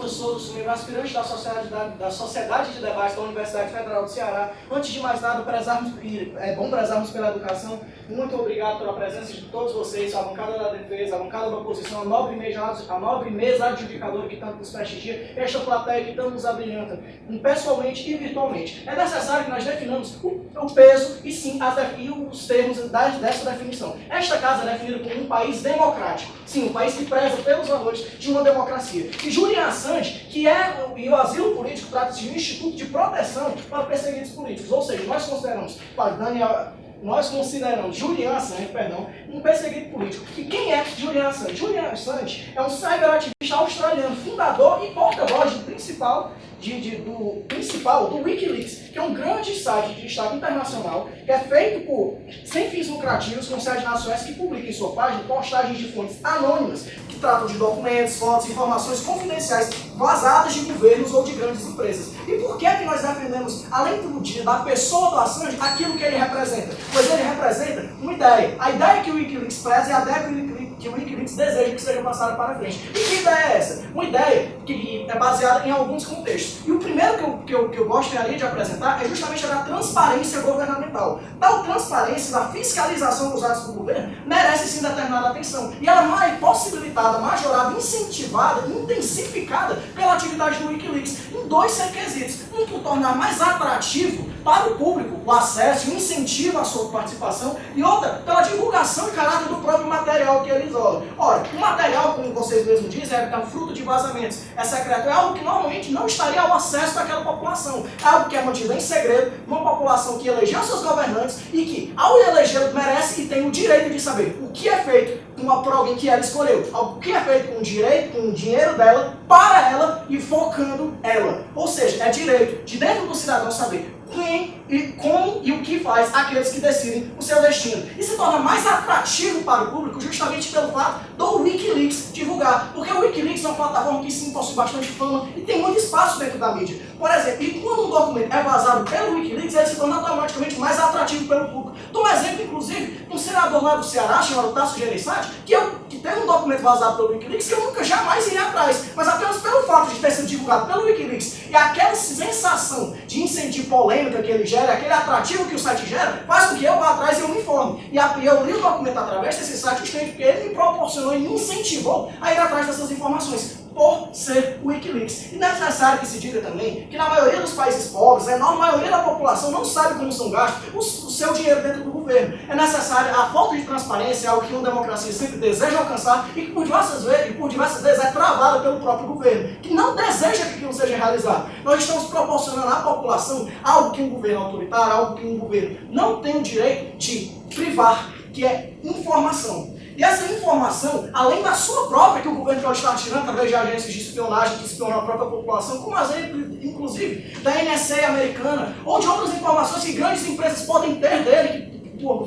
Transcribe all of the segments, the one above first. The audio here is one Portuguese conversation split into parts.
eu sou aspirante da Sociedade de Debate da Universidade Federal do Ceará. Antes de mais nada, é bom prezarmos pela educação. Muito obrigado pela presença de todos vocês, a bancada da defesa, a bancada da oposição, a nobre mesa adjudicadora que tanto nos prestigia, esta plateia que tanto nos abrilhanta, pessoalmente e virtualmente. É necessário que nós definamos o peso e sim os termos dessa definição. Esta casa é definida como um país democrático. Sim, um país que preza pelos valores de uma democracia. E Julian Assange, e o asilo político trata-se de um instituto de proteção para perseguidos políticos. Ou seja, nós consideramos Julian Assange, um perseguido político. E quem é Julian Assange? Julian Assange é um cyberativista australiano, fundador e porta-voz do principal Wikileaks, que é um grande site de destaque internacional, que é feito sem fins lucrativos, com sede na Suécia, que publica em sua página postagens de fontes anônimas, que tratam de documentos, fotos, informações confidenciais vazadas de governos ou de grandes empresas. E por que nós defendemos, além da pessoa do Assange, aquilo que ele representa? Pois ele representa uma ideia. A ideia que o Wikileaks preza é a ideia que o Wikileaks deseja que seja passada para frente. E que ideia é essa? Uma ideia que é baseada em alguns contextos. E o primeiro que eu gostaria de apresentar é justamente a da transparência governamental. Tal transparência da fiscalização dos atos do governo merece sim determinada atenção. E ela é possibilitada, majorada, incentivada, intensificada pela atividade do Wikileaks em dois requisitos. Um, por tornar mais atrativo para o público o acesso e o incentivo à sua participação, e outra, pela divulgação e caráter do próprio material que ele isola. Ora, o material, como vocês mesmos dizem, é fruto de vazamentos, é secreto, é algo que normalmente não estaria ao acesso daquela população, é algo que é mantido em segredo, uma população que elegeu seus governantes e que, ao eleger, merece e tem o direito de saber o que é feito por alguém que ela escolheu, o que é feito com o dinheiro dela, para ela e focando ela. Ou seja, é direito de dentro do cidadão saber quem e como e o que faz aqueles que decidem o seu destino. E se torna mais atrativo para o público justamente pelo fato do Wikileaks divulgar. Porque o Wikileaks é uma plataforma que sim possui bastante fama e tem muito espaço dentro da mídia. Por exemplo, e quando um documento é vazado pelo Wikileaks, ele se torna automaticamente mais atrativo pelo público. Dou um exemplo, inclusive, um senador lá do Ceará, chamado Tasso Gereissati, que tem um documento vazado pelo Wikileaks que eu nunca jamais iria atrás. Mas apenas pelo fato de ter sido divulgado pelo Wikileaks e aquela sensação de incentivo polêmica que ele gera, aquele atrativo que o site gera, faz com que eu vá atrás e eu me informe. E eu li o documento através desse site justamente porque ele me proporcionou e me incentivou a ir atrás dessas informações, por ser o Wikileaks. E não é necessário que se diga também que na maioria dos países pobres, a enorme maioria da população não sabe como são gastos o seu dinheiro dentro do governo. É necessário, a falta de transparência é algo que uma democracia sempre deseja alcançar e que por diversas vezes é travada pelo próprio governo, que não deseja que aquilo seja realizado. Nós estamos proporcionando à população algo que um governo autoritário, algo que um governo não tem o direito de privar, que é informação. E essa informação, além da sua própria, que o governo pode estar tirando através de agências de espionagem que espionam a própria população, como exemplo, inclusive, da NSA americana, ou de outras informações que grandes empresas podem ter dele,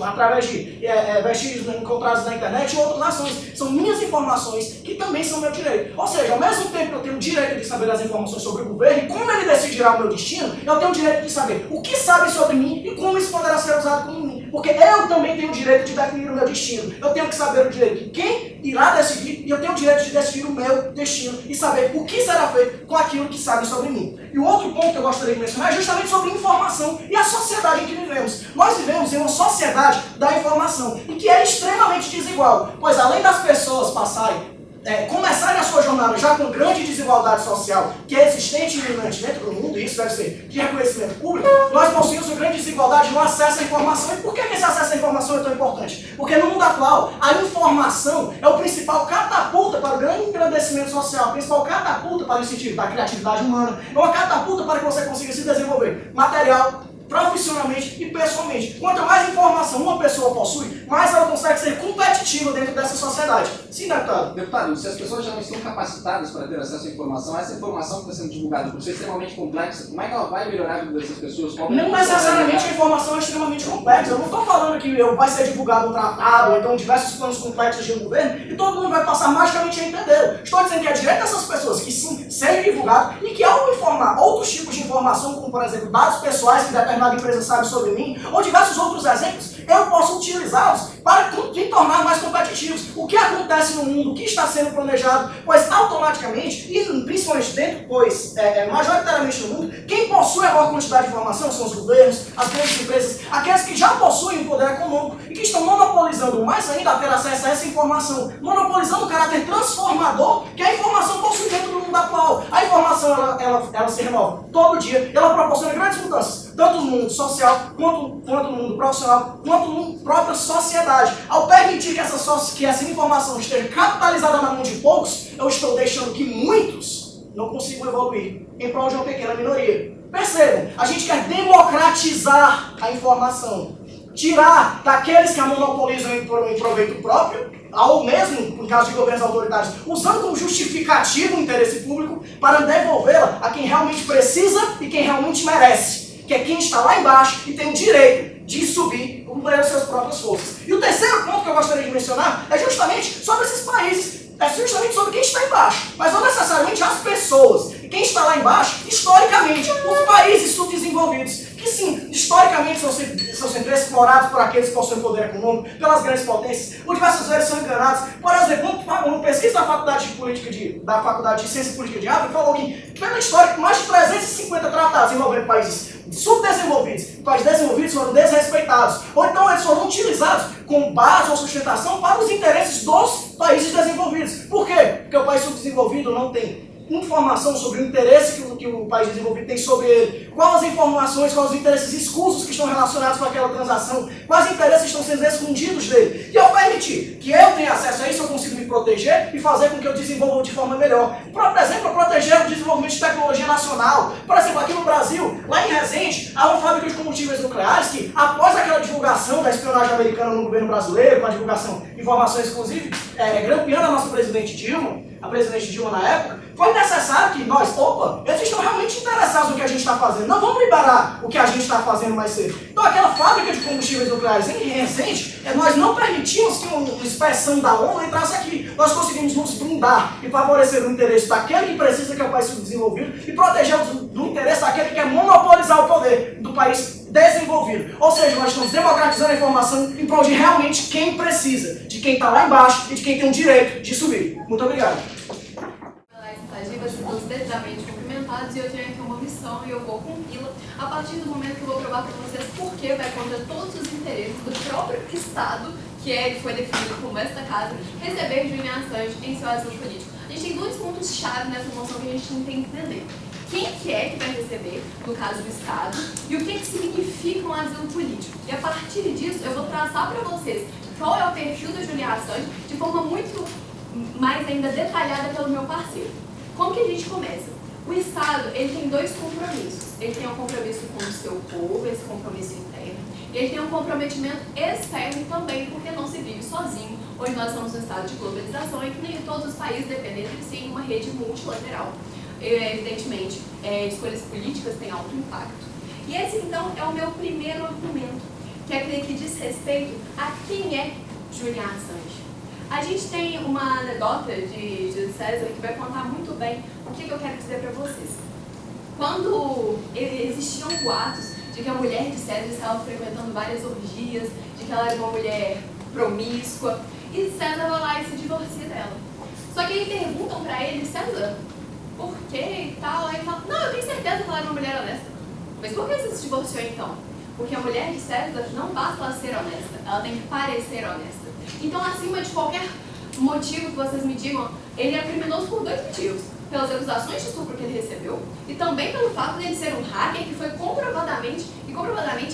através de vestígios encontrados na internet e outras ações. São minhas informações que também são meu direito. Ou seja, ao mesmo tempo que eu tenho o direito de saber das informações sobre o governo e como ele decidirá o meu destino, eu tenho o direito de saber o que sabe sobre mim e como isso poderá ser usado contra mim. Porque eu também tenho o direito de definir o meu destino. Eu tenho que saber o direito de quem irá decidir e eu tenho o direito de decidir o meu destino e saber o que será feito com aquilo que sabem sobre mim. E o outro ponto que eu gostaria de mencionar é justamente sobre informação e a sociedade em que vivemos. Nós vivemos em uma sociedade da informação e que é extremamente desigual, pois além das pessoas começarem a sua jornada já com grande desigualdade social que é existente e iminente dentro do mundo, e isso deve ser de reconhecimento público, nós possuímos uma grande desigualdade no acesso à informação. E por que esse acesso à informação é tão importante? Porque no mundo atual, a informação é o principal catapulta para o grande engrandecimento social, a principal catapulta para o incentivo da criatividade humana, é uma catapulta para que você consiga se desenvolver material, profissionalmente e pessoalmente. Quanto mais informação uma pessoa possui, mais ela consegue ser competitiva dentro dessa sociedade. Sim, deputado? Deputado, se as pessoas já não estão capacitadas para ter acesso à informação, essa informação que está sendo divulgada por ser extremamente complexa, como é que ela vai melhorar a vida dessas pessoas? Não necessariamente a informação é extremamente complexa. Eu não estou falando que vai ser divulgado um tratado, ou então diversos planos complexos de um governo, e todo mundo vai passar magicamente a entender. Estou dizendo que é direito dessas pessoas que sim, seja divulgado, e que ao informar outros tipos de informação, como por exemplo dados pessoais que determinada empresa sabe sobre mim, ou diversos outros exemplos, eu posso utilizá-los para me tornar mais competitivos. O que acontece no mundo, o que está sendo planejado, pois automaticamente, e principalmente dentro, pois majoritariamente no mundo, quem possui a maior quantidade de informação são os governos, as grandes empresas, aqueles que já possuem o poder econômico e que estão monopolizando mais ainda a ter acesso a essa informação, monopolizando o caráter transformador que a informação possui dentro do mundo atual. A informação ela se renova todo dia, ela proporciona grandes mudanças, tanto no mundo social, quanto no mundo profissional, quanto na própria sociedade. Ao permitir que essa informação esteja capitalizada na mão de poucos, eu estou deixando que muitos não consigam evoluir em prol de uma pequena minoria. Percebam, a gente quer democratizar a informação, tirar daqueles que a monopolizam em proveito próprio, ou mesmo, em caso de governos autoritários, usando como justificativo o interesse público para devolvê-la a quem realmente precisa e quem realmente merece, que é quem está lá embaixo e tem o direito de subir pelas suas próprias forças. E o terceiro ponto que eu gostaria de mencionar é justamente sobre esses países, é justamente sobre quem está embaixo, mas não necessariamente as pessoas. E quem está lá embaixo, historicamente, os países subdesenvolvidos, que sim, historicamente são sempre explorados por aqueles que possuem poder econômico, pelas grandes potências, por diversas vezes são enganados. Por exemplo, uma pesquisa da Faculdade de Ciência Política de Harvard falou que, pela história, mais de 350 tratados envolvendo países subdesenvolvidos e países desenvolvidos foram desrespeitados, ou então eles foram utilizados como base ou sustentação para os interesses dos países desenvolvidos. Por quê? Porque o país subdesenvolvido não tem informação sobre o interesse que o país desenvolvido tem sobre ele, quais as informações, quais os interesses escusos que estão relacionados com aquela transação, quais interesses estão sendo escondidos dele. E ao permitir que eu tenha acesso a isso, eu consigo me proteger e fazer com que eu desenvolva de forma melhor. Por exemplo, proteger o desenvolvimento de tecnologia nacional. Por exemplo, aqui no Brasil, lá em Resende, há uma fábrica de combustíveis nucleares que, após aquela divulgação da espionagem americana no governo brasileiro, com a divulgação de informações, inclusive, grampeando a nossa presidente Dilma, a presidente Dilma na época, foi necessário que nós, eles estão realmente interessados no que a gente está fazendo, não vamos liberar o que a gente está fazendo mais cedo. Então aquela fábrica de combustíveis nucleares em Resende, nós não permitimos que uma inspeção da ONU entrasse aqui. Nós conseguimos nos blindar e favorecer o interesse daquele que precisa, que é o país subdesenvolvido, e proteger do interesse daquele que quer monopolizar o poder do país desenvolvido. Ou seja, nós estamos democratizando a informação em prol de realmente quem precisa, de quem está lá embaixo e de quem tem o direito de subir. Muito obrigado. Vocês estão devidamente cumprimentados e eu tenho aqui uma missão e eu vou cumpri-la a partir do momento que eu vou provar para vocês por que vai contra todos os interesses do próprio Estado, que foi definido como esta casa, receber Julian Assange em seu asilo político. A gente tem dois pontos-chave nessa moção que a gente tem que entender. Quem que é que vai receber, no caso do Estado, e o que significa um asilo político. E a partir disso eu vou traçar para vocês qual é o perfil do Julian Assange de forma muito mais ainda detalhada pelo meu parceiro. Como que a gente começa? O Estado, ele tem dois compromissos. Ele tem um compromisso com o seu povo, esse compromisso interno, e ele tem um comprometimento externo também, porque não se vive sozinho. Hoje nós estamos num estado de globalização e que nem todos os países dependem de si em uma rede multilateral. Evidentemente, escolhas políticas têm alto impacto. E esse, então, é o meu primeiro argumento, que é aquele que diz respeito a quem é Julian Assange. A gente tem uma anedota de Júlio César que vai contar muito bem o que eu quero dizer para vocês. Quando existiam boatos de que a mulher de César estava frequentando várias orgias, de que ela era uma mulher promíscua, e César vai lá e se divorcia dela. Só que aí perguntam para ele, César, por que e tal? Aí ele fala, não, eu tenho certeza que ela era uma mulher honesta. Mas por que você se divorciou então? Porque a mulher de César não basta ela ser honesta, ela tem que parecer honesta. Então, acima de qualquer motivo que vocês me digam, ele é criminoso por dois motivos. Pelas acusações de estupro que ele recebeu e também pelo fato de ele ser um hacker que foi comprovadamente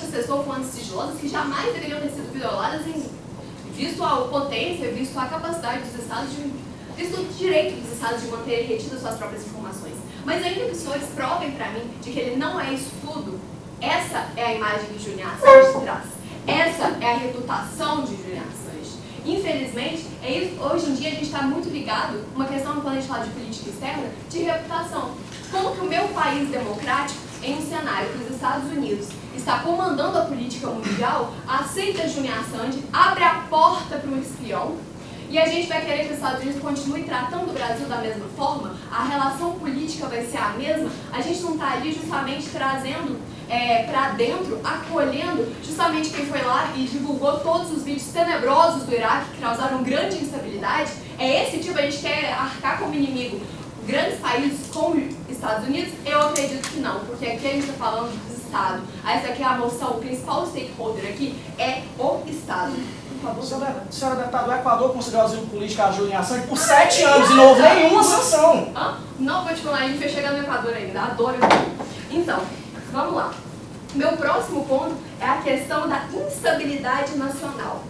acessou fontes sigilosas que jamais deveriam ter sido violadas, visto a potência, visto a capacidade dos estados visto o direito dos estados de manterem retidas suas próprias informações. Mas ainda que os senhores provem para mim de que ele não é isso tudo, essa é a imagem que Julian Assange traz. Essa é a reputação de Julian Assange. Infelizmente, hoje em dia a gente está muito ligado, uma questão quando a gente fala de política externa, de reputação. Como que o meu país democrático, em um cenário que os Estados Unidos está comandando a política mundial, aceita Julian Assange, abre a porta para um espião, e a gente vai querer que os Estados Unidos continue tratando o Brasil da mesma forma, a relação política vai ser a mesma, a gente não está ali justamente trazendo para dentro, acolhendo justamente quem foi lá e divulgou todos os vídeos tenebrosos do Iraque que causaram grande instabilidade. É esse tipo, a gente quer arcar como inimigo grandes países como Estados Unidos? Eu acredito que não, porque aqui a gente está falando do Estado. Essa aqui é a moção, o principal stakeholder aqui é o Estado. Senhora deputada, o Equador considerou asilo político a Julian Assange por 7 anos e não houve nenhuma sanção. Não vou te falar, a gente vai chegar no Equador ainda, adoro Equador. Então, vamos lá. Meu próximo ponto é a questão da instabilidade nacional.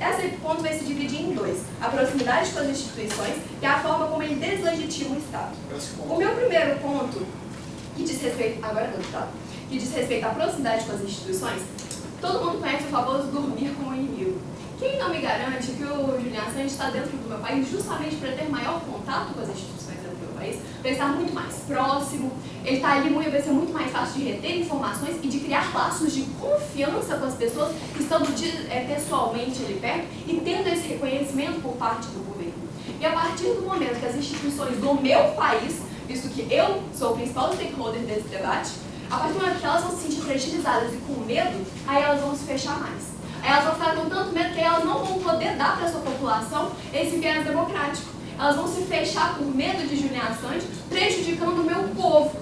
Esse ponto vai se dividir em dois: a proximidade com as instituições e a forma como ele deslegitima o Estado. O meu primeiro ponto, que diz respeito, agora é deputado, que diz respeito à proximidade com as instituições, todo mundo conhece o famoso dormir com o inimigo. Quem não me garante que o Julian Assange está dentro do meu país justamente para ter maior contato com as instituições dentro do meu país, para estar muito mais próximo, ele está ali, vai ser muito mais fácil de reter informações e de criar laços de confiança com as pessoas que estão pessoalmente ali perto e tendo esse reconhecimento por parte do governo. E a partir do momento que as instituições do meu país, visto que eu sou o principal stakeholder desse debate, a partir do momento que elas vão se sentir fragilizadas e com medo, aí elas vão se fechar mais. Aí elas vão ficar com tanto medo que elas não vão poder dar para a sua população esse viés democrático. Elas vão se fechar por medo de Julian Assange, prejudicando o meu povo.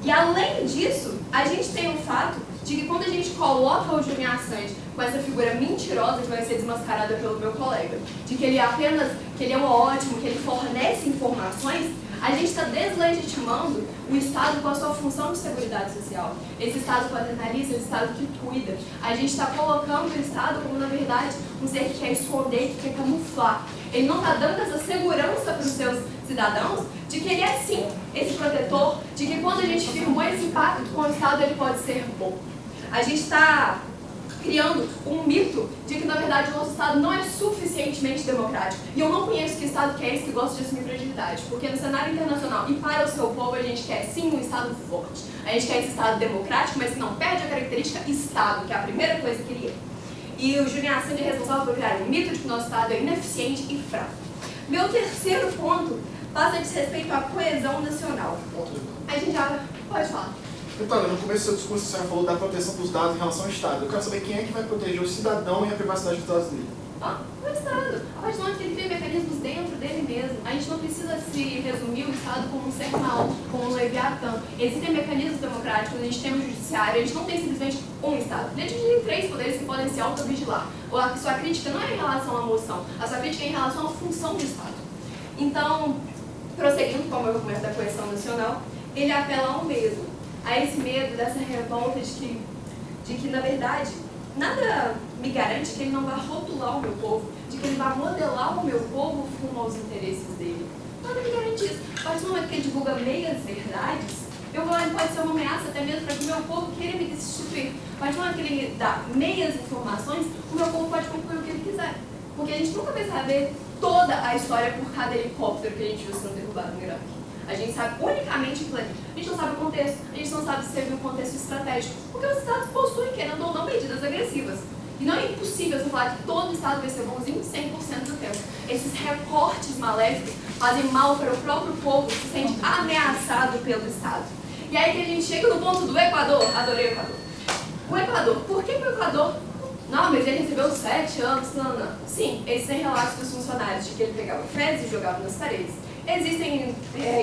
E além disso, a gente tem o fato de que quando a gente coloca o Julian Assange com essa figura mentirosa que vai ser desmascarada pelo meu colega, de que ele é um ótimo, que ele fornece informações, a gente está deslegitimando o Estado com a sua função de seguridade social. Esse Estado paternalista, esse Estado que cuida. A gente está colocando o Estado como, na verdade, um ser que quer esconder, que quer camuflar. Ele não está dando essa segurança para os seus cidadãos de que ele é, sim, esse protetor, de que quando a gente firmou esse pacto com o Estado, ele pode ser bom. A gente está criando um mito de que, na verdade, o nosso Estado não é suficientemente democrático. E eu não conheço que Estado que é esse que gosta de assumir fragilidade. Porque no cenário internacional e para o seu povo, a gente quer, sim, um Estado forte. A gente quer esse Estado democrático, mas que não perde a característica Estado, que é a primeira coisa que ele é. E o Julian Assange é responsável por criar um mito de que o nosso Estado é ineficiente e fraco. Meu terceiro ponto passa a respeito à coesão nacional. A gente já pode falar. Então, no começo do seu discurso, a senhora falou da proteção dos dados em relação ao Estado. Eu quero saber quem é que vai proteger o cidadão e a privacidade dos dados dele. O Estado. A partir do momento que ele tem mecanismos dentro dele mesmo, a gente não precisa se resumir o Estado como um ser mau, como um leviatã. Existem mecanismos democráticos, a gente tem um judiciário, a gente não tem simplesmente um Estado. A gente tem 3 poderes que podem se autovigilar. A sua crítica não é em relação à moção, a sua crítica é em relação à função do Estado. Então, prosseguindo com o meu argumento da coesão nacional, ele apela ao medo. A esse medo, dessa revolta de que, na verdade, nada me garante que ele não vai rotular o meu povo, de que ele vai modelar o meu povo rumo aos interesses dele. Nada me garante isso. A partir do momento que ele divulga meias verdades, ele pode ser uma ameaça até mesmo para que o meu povo queira me destituir. A partir do momento que ele dá meias informações, o meu povo pode concluir o que ele quiser. Porque a gente nunca vai saber toda a história por cada helicóptero que a gente viu sendo derrubado no Iraque. A gente sabe unicamente o planeta. A gente não sabe o contexto, a gente não sabe se teve um contexto estratégico. Porque os estados possuem, querendo ou não, medidas agressivas. E não é impossível você falar que todo estado vai ser bonzinho 100% do tempo. Esses recortes maléficos fazem mal para o próprio povo que se sente ameaçado pelo Estado. E aí que a gente chega no ponto do Equador. Adorei o Equador. O Equador. Por que o Equador? Não, mas ele recebeu 7 anos. Não. Sim, existem relatos dos funcionários de que ele pegava fezes e jogava nas paredes. Existem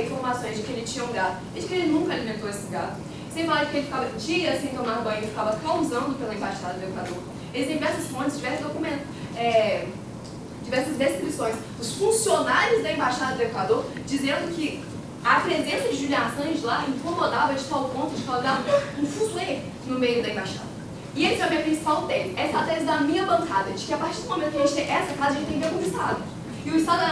informações de que ele tinha um gato e de que ele nunca alimentou esse gato. Sem falar de que ele ficava dias sem tomar banho e ficava causando pela embaixada do Equador. Existem diversas fontes, diversos documentos, diversas descrições dos funcionários da embaixada do Equador dizendo que a presença de Julian Assange lá incomodava de tal ponto de causar um fuzuê no meio da embaixada. E essa é a minha principal tese. Essa é a tese da minha bancada, de que a partir do momento que a gente tem essa casa, a gente tem que ver como Estado. E o Estado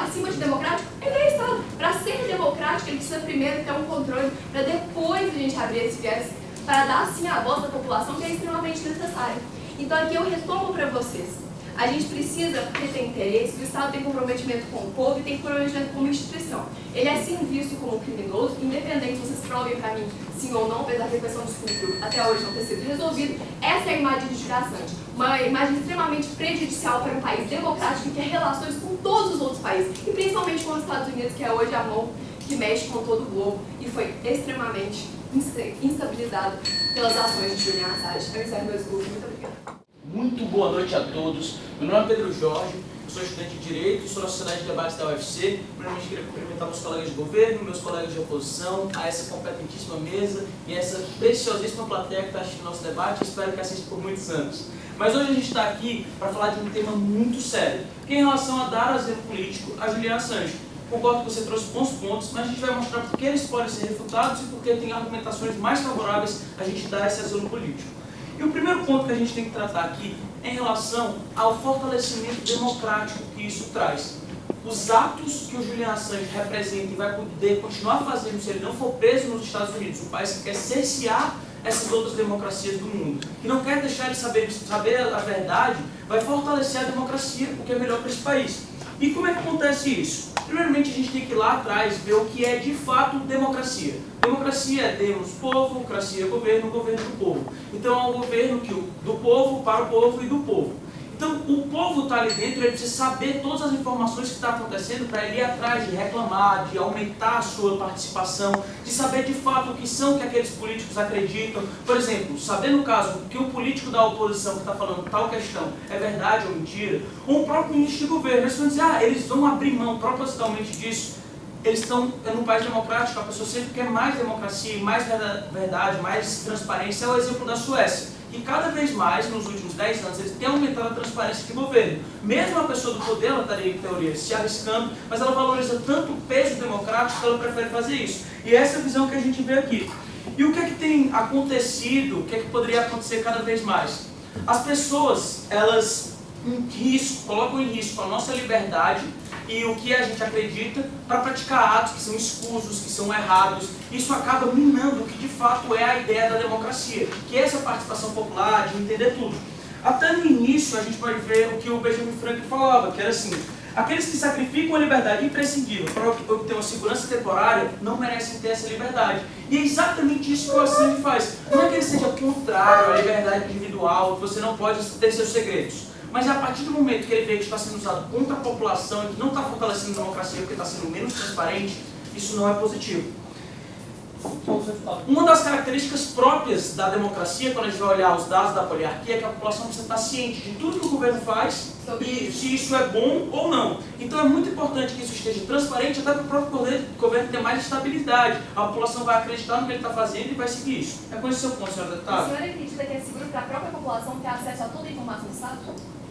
acima de democrático, ele é Estado. Para ser democrático, ele precisa primeiro ter um controle, para depois a gente abrir esse viés, para dar sim a voz da população, que é extremamente necessário. Então aqui eu retomo para vocês. A gente precisa, porque tem interesse, o Estado tem comprometimento com o povo e tem comprometimento com uma instituição. Ele é sim visto como criminoso, independente se vocês provem para mim sim ou não, apesar da questão de estupro até hoje não ter sido resolvido. Essa é a imagem de Julian Assange, uma imagem extremamente prejudicial para um país democrático que quer relações com todos os outros países, e principalmente com os Estados Unidos, que é hoje a mão que que mexe com todo o globo e foi extremamente instabilizado pelas ações de Julian Assange. Eu encerro meu discurso. Muito obrigada. Muito boa noite a todos. Meu nome é Pedro Jorge, eu sou estudante de Direito, sou da Sociedade de Debates da UFC. Primeiramente, queria cumprimentar meus colegas de governo, meus colegas de oposição, a essa competentíssima mesa e a essa preciosíssima plateia que está assistindo nosso debate. Espero que assista por muitos anos. Mas hoje a gente está aqui para falar de um tema muito sério, que é em relação a dar asilo político a Julian Assange. Concordo que você trouxe bons pontos, mas a gente vai mostrar por que eles podem ser refutados e por que tem argumentações mais favoráveis a gente dar esse asilo político. E o primeiro ponto que a gente tem que tratar aqui é em relação ao fortalecimento democrático que isso traz. Os atos que o Julian Assange representa e vai poder continuar fazendo se ele não for preso nos Estados Unidos, um país que quer cercear essas outras democracias do mundo, que não quer deixar ele saber a verdade, vai fortalecer a democracia, o que é melhor para esse país. E como é que acontece isso? Primeiramente, a gente tem que ir lá atrás ver o que é de fato democracia. Democracia é demos povo, cracia é governo, governo do povo. Então é um governo do povo, para o povo e do povo. Então o povo está ali dentro, ele precisa saber todas as informações que estão acontecendo para ele ir atrás de reclamar, de aumentar a sua participação, de saber de fato o que são que aqueles políticos acreditam. Por exemplo, saber no caso que o político da oposição que está falando tal questão é verdade ou mentira, ou o próprio ministro de governo, eles vão dizer, eles vão abrir mão propositalmente disso. Eles estão num país democrático, a pessoa sempre quer mais democracia, mais verdade, mais transparência. É o exemplo da Suécia. E cada vez mais, nos últimos 10 anos, eles têm aumentado a transparência de governo. Mesmo a pessoa do poder, ela estaria, em teoria, se arriscando, mas ela valoriza tanto o peso democrático que ela prefere fazer isso. E essa é a visão que a gente vê aqui. E o que é que tem acontecido, o que é que poderia acontecer cada vez mais? As pessoas, elas colocam em risco a nossa liberdade e o que a gente acredita para praticar atos que são escusos, que são errados. Isso acaba minando o que de fato é a ideia da democracia, que é essa participação popular, de entender tudo. Até no início a gente pode ver o que o Benjamin Franklin falava, que era assim, aqueles que sacrificam a liberdade imprescindível para obter uma segurança temporária não merecem ter essa liberdade. E é exatamente isso que o Assange faz. Não é que ele seja contrário à liberdade individual, que você não pode ter seus segredos. Mas a partir do momento que ele vê que está sendo usado contra a população e que não está fortalecendo a democracia porque está sendo menos transparente, isso não é positivo. Uma das características próprias da democracia, quando a gente vai olhar os dados da poliarquia, é que a população precisa estar ciente de tudo que o governo faz e se isso é bom ou não. Então é muito importante que isso esteja transparente até para o próprio governo ter mais estabilidade. A população vai acreditar no que ele está fazendo e vai seguir isso. É com esse seu ponto, senhora deputada. A senhora acredita que é seguro para a própria população ter acesso a toda a informação do Estado?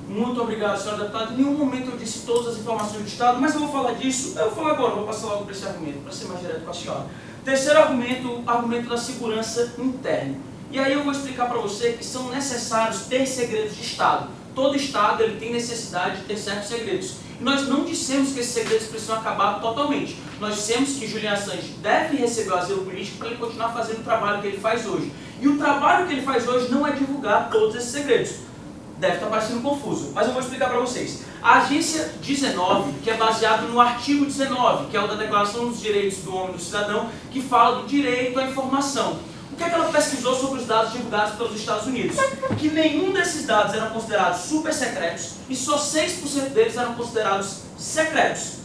Muito obrigado, senhora deputada. Em nenhum momento eu disse todas as informações do Estado, mas eu vou falar disso. Eu vou falar agora, vou passar logo para esse argumento, para ser mais direto com a senhora. Terceiro argumento, argumento da segurança interna. E aí eu vou explicar para você que são necessários ter segredos de Estado. Todo Estado ele tem necessidade de ter certos segredos. E nós não dissemos que esses segredos precisam acabar totalmente. Nós dissemos que Julian Assange deve receber o asilo político para ele continuar fazendo o trabalho que ele faz hoje. E o trabalho que ele faz hoje não é divulgar todos esses segredos. Deve estar parecendo confuso, mas eu vou explicar para vocês. A Agência 19, que é baseada no artigo 19, que é o da Declaração dos Direitos do Homem e do Cidadão, que fala do direito à informação. O que é que ela pesquisou sobre os dados divulgados pelos Estados Unidos? Que nenhum desses dados eram considerados super secretos e só 6% deles eram considerados secretos.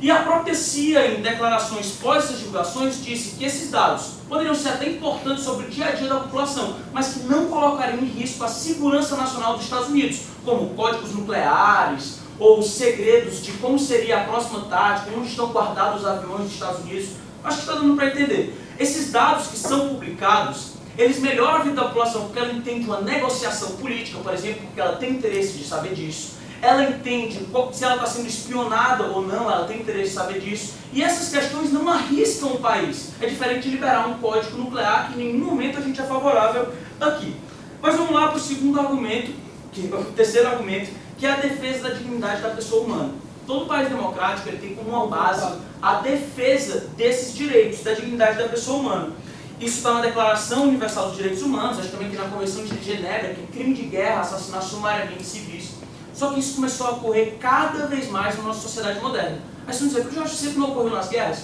E a própria CIA, em declarações pós essas divulgações, disse que esses dados poderiam ser até importantes sobre o dia a dia da população, mas que não colocariam em risco a segurança nacional dos Estados Unidos, como códigos nucleares ou segredos de como seria a próxima tática, onde estão guardados os aviões dos Estados Unidos. Acho que está dando para entender. Esses dados que são publicados, eles melhoram a vida da população porque ela entende uma negociação política, por exemplo, porque ela tem interesse de saber disso. Ela entende se ela está sendo espionada ou não, ela tem interesse de saber disso. E essas questões não arriscam o país. É diferente de liberar um código nuclear, que em nenhum momento a gente é favorável aqui. Mas vamos lá para o segundo argumento, o terceiro argumento, que é a defesa da dignidade da pessoa humana. Todo país democrático ele tem como uma base a defesa desses direitos, da dignidade da pessoa humana. Isso está na Declaração Universal dos Direitos Humanos, acho também que na Convenção de Genebra, que é crime de guerra, assassinar sumariamente civis. Só que isso começou a ocorrer cada vez mais na nossa sociedade moderna. Mas se não dizer, porque eu acho que sempre não ocorreu nas guerras,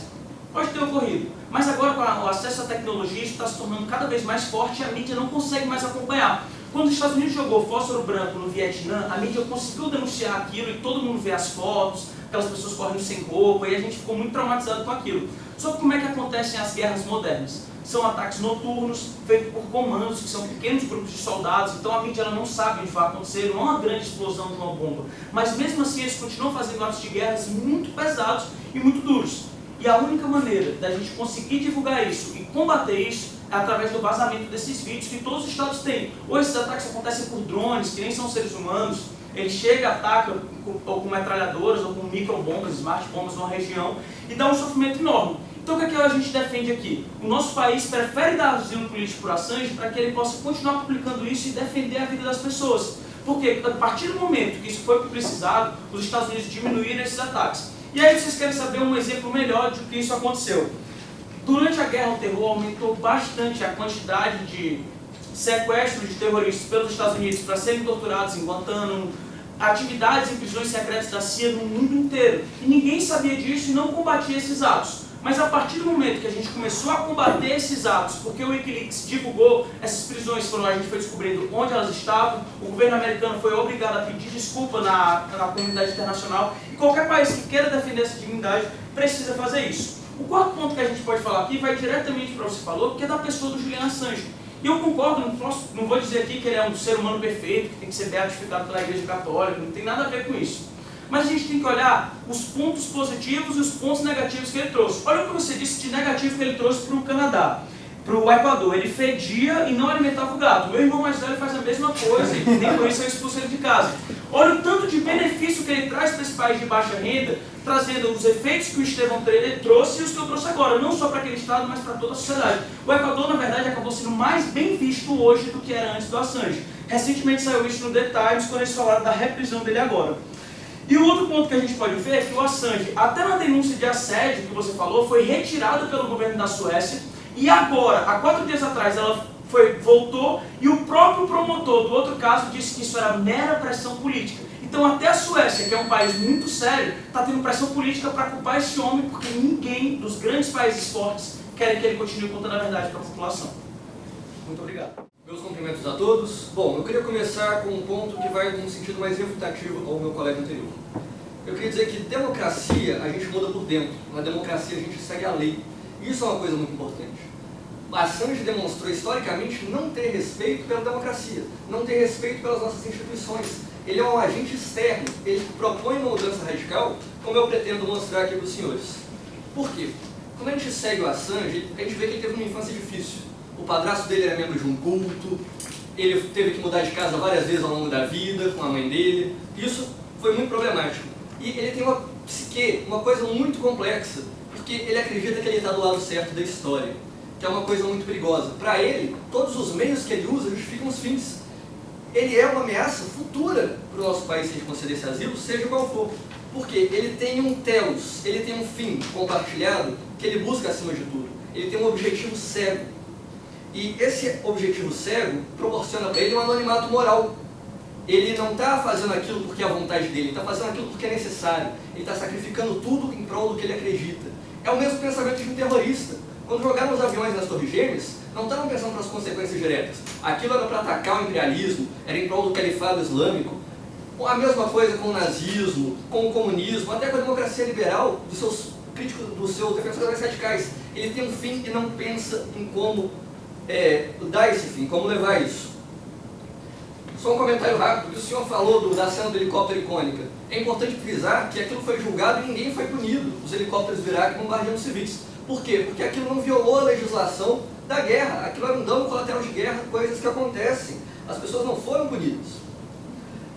pode ter ocorrido. Mas agora, com o acesso à tecnologia, isso está se tornando cada vez mais forte e a mídia não consegue mais acompanhar. Quando os Estados Unidos jogou fósforo branco no Vietnã, a mídia conseguiu denunciar aquilo e todo mundo vê as fotos, aquelas pessoas correndo sem roupa, e a gente ficou muito traumatizado com aquilo. Só que como é que acontecem as guerras modernas? São ataques noturnos, feitos por comandos, que são pequenos grupos de soldados, então a mídia ela não sabe onde vai acontecer, não é uma grande explosão de uma bomba. Mas mesmo assim eles continuam fazendo atos de guerras muito pesados e muito duros. E a única maneira da gente conseguir divulgar isso e combater isso é através do vazamento desses vídeos que todos os estados têm. Ou esses ataques acontecem por drones, que nem são seres humanos, ele chega, ataca ou com metralhadoras ou com microbombas, smart bombas numa região e dá um sofrimento enorme. Então o que é que a gente defende aqui? O nosso país prefere dar asilo político por Assange para que ele possa continuar publicando isso e defender a vida das pessoas. Porque a partir do momento que isso foi publicizado, os Estados Unidos diminuíram esses ataques. E aí vocês querem saber um exemplo melhor de que isso aconteceu. Durante a guerra ao terror aumentou bastante a quantidade de sequestros de terroristas pelos Estados Unidos para serem torturados em Guantánamo, atividades em prisões secretas da CIA no mundo inteiro. E ninguém sabia disso e não combatia esses atos. Mas a partir do momento que a gente começou a combater esses atos, porque o Wikileaks divulgou essas prisões, a gente foi descobrindo onde elas estavam, o governo americano foi obrigado a pedir desculpa na comunidade internacional, e qualquer país que queira defender essa dignidade precisa fazer isso. O quarto ponto que a gente pode falar aqui vai diretamente para o que você falou, que é da pessoa do Julian Assange. E eu concordo, não vou dizer aqui que ele é um ser humano perfeito, que tem que ser beatificado pela Igreja Católica, não tem nada a ver com isso. Mas a gente tem que olhar os pontos positivos e os pontos negativos que ele trouxe. Olha o que você disse de negativo que ele trouxe para o Canadá, para o Equador. Ele fedia e não alimentava o gato. Meu irmão mais velho faz a mesma coisa e nem por isso eu expulso ele de casa. Olha o tanto de benefício que ele traz para esse país de baixa renda, trazendo os efeitos que o Estevão trouxe e os que eu trouxe agora, não só para aquele estado, mas para toda a sociedade. O Equador, na verdade, acabou sendo mais bem visto hoje do que era antes do Assange. Recentemente saiu isso no The Times, quando eles falaram da reprisão dele agora. E o outro ponto que a gente pode ver é que o Assange, até na denúncia de assédio que você falou, foi retirado pelo governo da Suécia, e agora, há 4 dias atrás, ela voltou, e o próprio promotor do outro caso disse que isso era mera pressão política. Então até a Suécia, que é um país muito sério, está tendo pressão política para culpar esse homem, porque ninguém dos grandes países fortes quer que ele continue contando a verdade para a população. Muito obrigado. Meus cumprimentos a todos. Bom, eu queria começar com um ponto que vai num sentido mais refutativo ao meu colega anterior. Eu queria dizer que democracia a gente muda por dentro, na democracia a gente segue a lei. Isso é uma coisa muito importante. Assange demonstrou historicamente não ter respeito pela democracia, não ter respeito pelas nossas instituições. Ele é um agente externo, ele propõe uma mudança radical, como eu pretendo mostrar aqui para os senhores. Por quê? Quando a gente segue o Assange, a gente vê que ele teve uma infância difícil. O padrasto dele era membro de um culto, ele teve que mudar de casa várias vezes ao longo da vida, com a mãe dele. Isso foi muito problemático. E ele tem uma psique, uma coisa muito complexa, porque ele acredita que ele está do lado certo da história, que é uma coisa muito perigosa. Para ele, todos os meios que ele usa justificam os fins. Ele é uma ameaça futura para o nosso país se ele concedesse asilo, seja qual for. Porque ele tem um telos, ele tem um fim compartilhado que ele busca acima de tudo. Ele tem um objetivo cego. E esse objetivo cego proporciona para ele um anonimato moral. Ele não está fazendo aquilo porque é a vontade dele, ele está fazendo aquilo porque é necessário. Ele está sacrificando tudo em prol do que ele acredita. É o mesmo pensamento de um terrorista. Quando jogaram os aviões nas Torres Gêmeas, não estavam pensando nas consequências diretas. Aquilo era para atacar o imperialismo, era em prol do califado islâmico. A mesma coisa com o nazismo, com o comunismo, até com a democracia liberal, dos seus críticos, dos seus defensores radicais. Ele tem um fim e não pensa em como dar esse fim, como levar isso. Só um comentário rápido, que o senhor falou da cena do helicóptero icônica. É importante frisar que aquilo foi julgado e ninguém foi punido, os helicópteros do Iraque bombardeando civis. Por quê? Porque aquilo não violou a legislação da guerra, aquilo era um dano colateral de guerra, coisas que acontecem. As pessoas não foram punidas.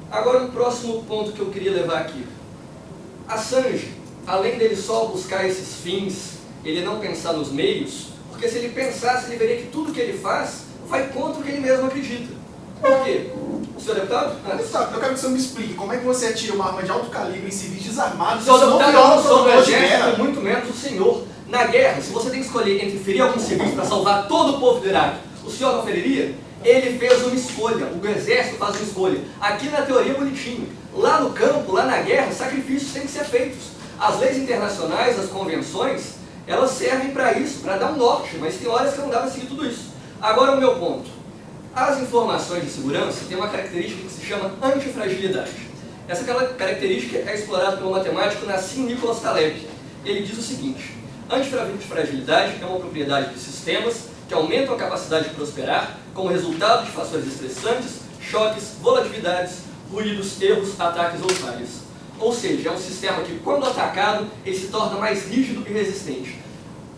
Agora, o próximo ponto que eu queria levar aqui. Assange, além dele só buscar esses fins, ele não pensar nos meios, porque se ele pensasse, ele veria que tudo que ele faz vai contra o que ele mesmo acredita. Por quê? Senhor deputado? Deputado, eu quero que você me explique como é que você atira uma arma de alto calibre em civis desarmados. Senhor deputado, eu não sou do de guerra. exército, muito menos o senhor. Na guerra, se você tem que escolher entre ferir alguns civis para salvar todo o povo do Iraque, o senhor não feriria? Ele fez uma escolha, o exército faz uma escolha. Aqui na teoria é bonitinho. Lá no campo, lá na guerra, sacrifícios têm que ser feitos. As leis internacionais, as convenções, elas servem para isso, para dar um norte, mas tem horas que não dá para seguir tudo isso. Agora o meu ponto. As informações de segurança têm uma característica que se chama antifragilidade. Essa característica é explorada pelo matemático Nassim Nicholas Taleb. Ele diz o seguinte: antifragilidade é uma propriedade de sistemas que aumentam a capacidade de prosperar como resultado de fações estressantes, choques, volatilidades, ruídos, erros, ataques ou falhas. Ou seja, é um sistema que, quando atacado, ele se torna mais rígido e resistente.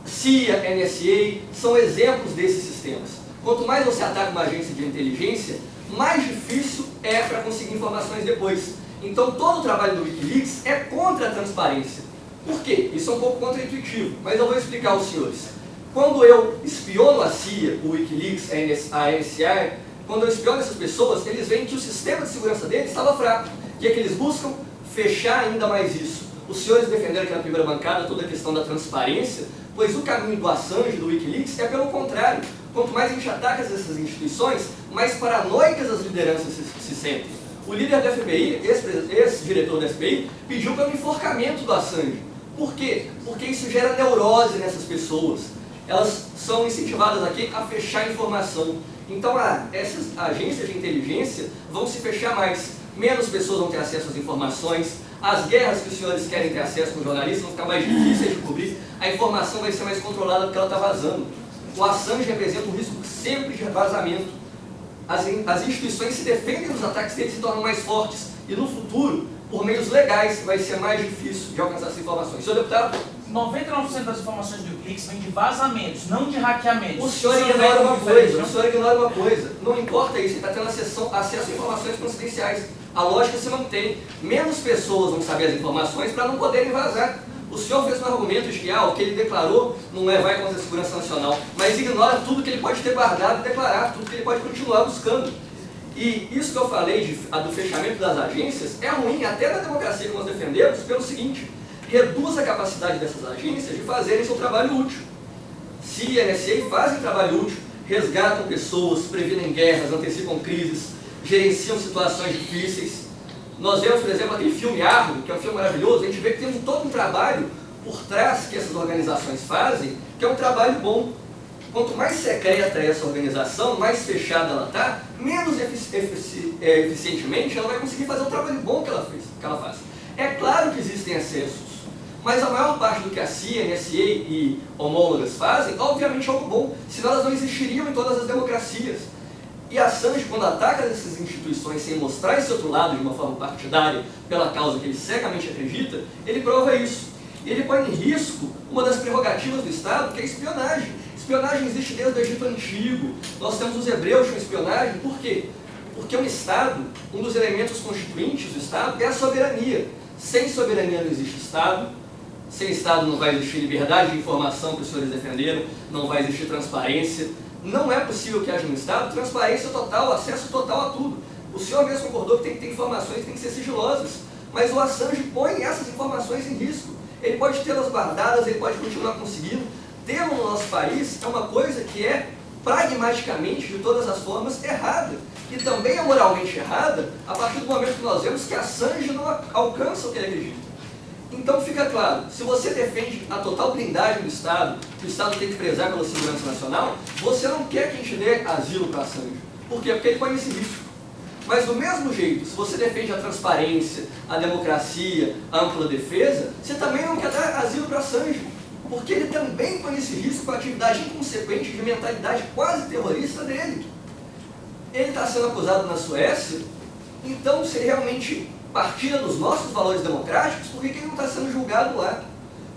CIA, NSA são exemplos desses sistemas. Quanto mais você ataca uma agência de inteligência, mais difícil é para conseguir informações depois. Então, todo o trabalho do Wikileaks é contra a transparência. Por quê? Isso é um pouco contraintuitivo, mas eu vou explicar aos senhores. Quando eu espiono a CIA, o Wikileaks, a NSA, quando eu espiono essas pessoas, eles veem que o sistema de segurança deles estava fraco. O que é que eles buscam? Fechar ainda mais isso. Os senhores defenderam aqui na primeira bancada toda a questão da transparência, pois o caminho do Assange, do Wikileaks, é pelo contrário. Quanto mais a gente ataca essas instituições, mais paranoicas as lideranças se sentem. O líder do FBI, ex-diretor do FBI, pediu pelo enforcamento do Assange. Por quê? Porque isso gera neurose nessas pessoas. Elas são incentivadas aqui a fechar informação. Então, essas agências de inteligência vão se fechar mais. Menos pessoas vão ter acesso às informações. As guerras que os senhores querem ter acesso com jornalistas vão ficar mais difíceis de cobrir. A informação vai ser mais controlada porque ela está vazando. O Assange representa um risco sempre de vazamento. As instituições se defendem dos ataques deles e se tornam mais fortes. E no futuro, por meios legais, vai ser mais difícil de alcançar essas informações. Senhor deputado? 99% das informações do Wikileaks vêm de vazamentos, não de hackeamentos. O senhor ignora uma coisa. Não importa isso, ele está tendo acesso a informações confidenciais. A lógica se mantém. Menos pessoas vão saber as informações para não poderem vazar. O senhor fez um argumento de que o que ele declarou não vai contra a segurança nacional, mas ignora tudo que ele pode ter guardado e declarado, tudo que ele pode continuar buscando. E isso que eu falei do fechamento das agências é ruim até na democracia que nós defendemos pelo seguinte: reduz a capacidade dessas agências de fazerem seu trabalho útil. CIA e NSA fazem trabalho útil, resgatam pessoas, previnem guerras, antecipam crises, gerenciam situações difíceis. Nós vemos, por exemplo, aquele filme Argo, que é um filme maravilhoso, a gente vê que tem todo um trabalho por trás que essas organizações fazem, que é um trabalho bom. Quanto mais secreta é essa organização, mais fechada ela está, menos eficientemente ela vai conseguir fazer o trabalho bom que ela faz. É claro que existem excessos, mas a maior parte do que a CIA, NSA e homólogas fazem, obviamente é algo bom, senão elas não existiriam em todas as democracias. E Assange, quando ataca essas instituições sem mostrar esse outro lado de uma forma partidária, pela causa que ele cegamente acredita, ele prova isso. E ele põe em risco uma das prerrogativas do Estado, que é a espionagem. Espionagem existe desde o Egito Antigo. Nós temos os hebreus com espionagem. Por quê? Porque um Estado, um dos elementos constituintes do Estado é a soberania. Sem soberania não existe Estado. Sem Estado não vai existir liberdade de informação que os senhores defenderam, não vai existir transparência. Não é possível que haja no Estado transparência total, acesso total a tudo. O senhor mesmo concordou que tem que ter informações que têm que ser sigilosas. Mas o Assange põe essas informações em risco. Ele pode tê-las guardadas, ele pode continuar conseguindo. Tê-lo no nosso país é uma coisa que é pragmaticamente, de todas as formas, errada. E também é moralmente errada a partir do momento que nós vemos que Assange não alcança o que ele acredita. Então fica claro, se você defende a total blindagem do Estado, que o Estado tem que prezar pela segurança nacional, você não quer que a gente dê asilo para Assange. Por quê? Porque ele põe esse risco. Mas do mesmo jeito, se você defende a transparência, a democracia, a ampla defesa, você também não quer dar asilo para Assange. Porque ele também põe esse risco com a atividade inconsequente de mentalidade quase terrorista dele. Ele está sendo acusado na Suécia, então se ele realmente partilha dos nossos valores democráticos, por que ele não está sendo julgado lá?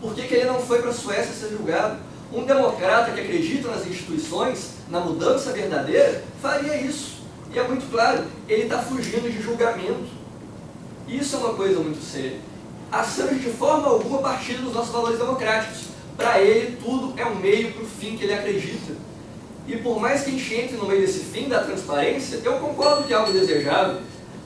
Por que ele não foi para a Suécia ser julgado? Um democrata que acredita nas instituições, na mudança verdadeira, faria isso. E é muito claro, ele está fugindo de julgamento. Isso é uma coisa muito séria. Assange de forma alguma partilha dos nossos valores democráticos. Para ele, tudo é um meio para o fim que ele acredita. E por mais que a gente entre no meio desse fim da transparência, eu concordo que é algo desejável,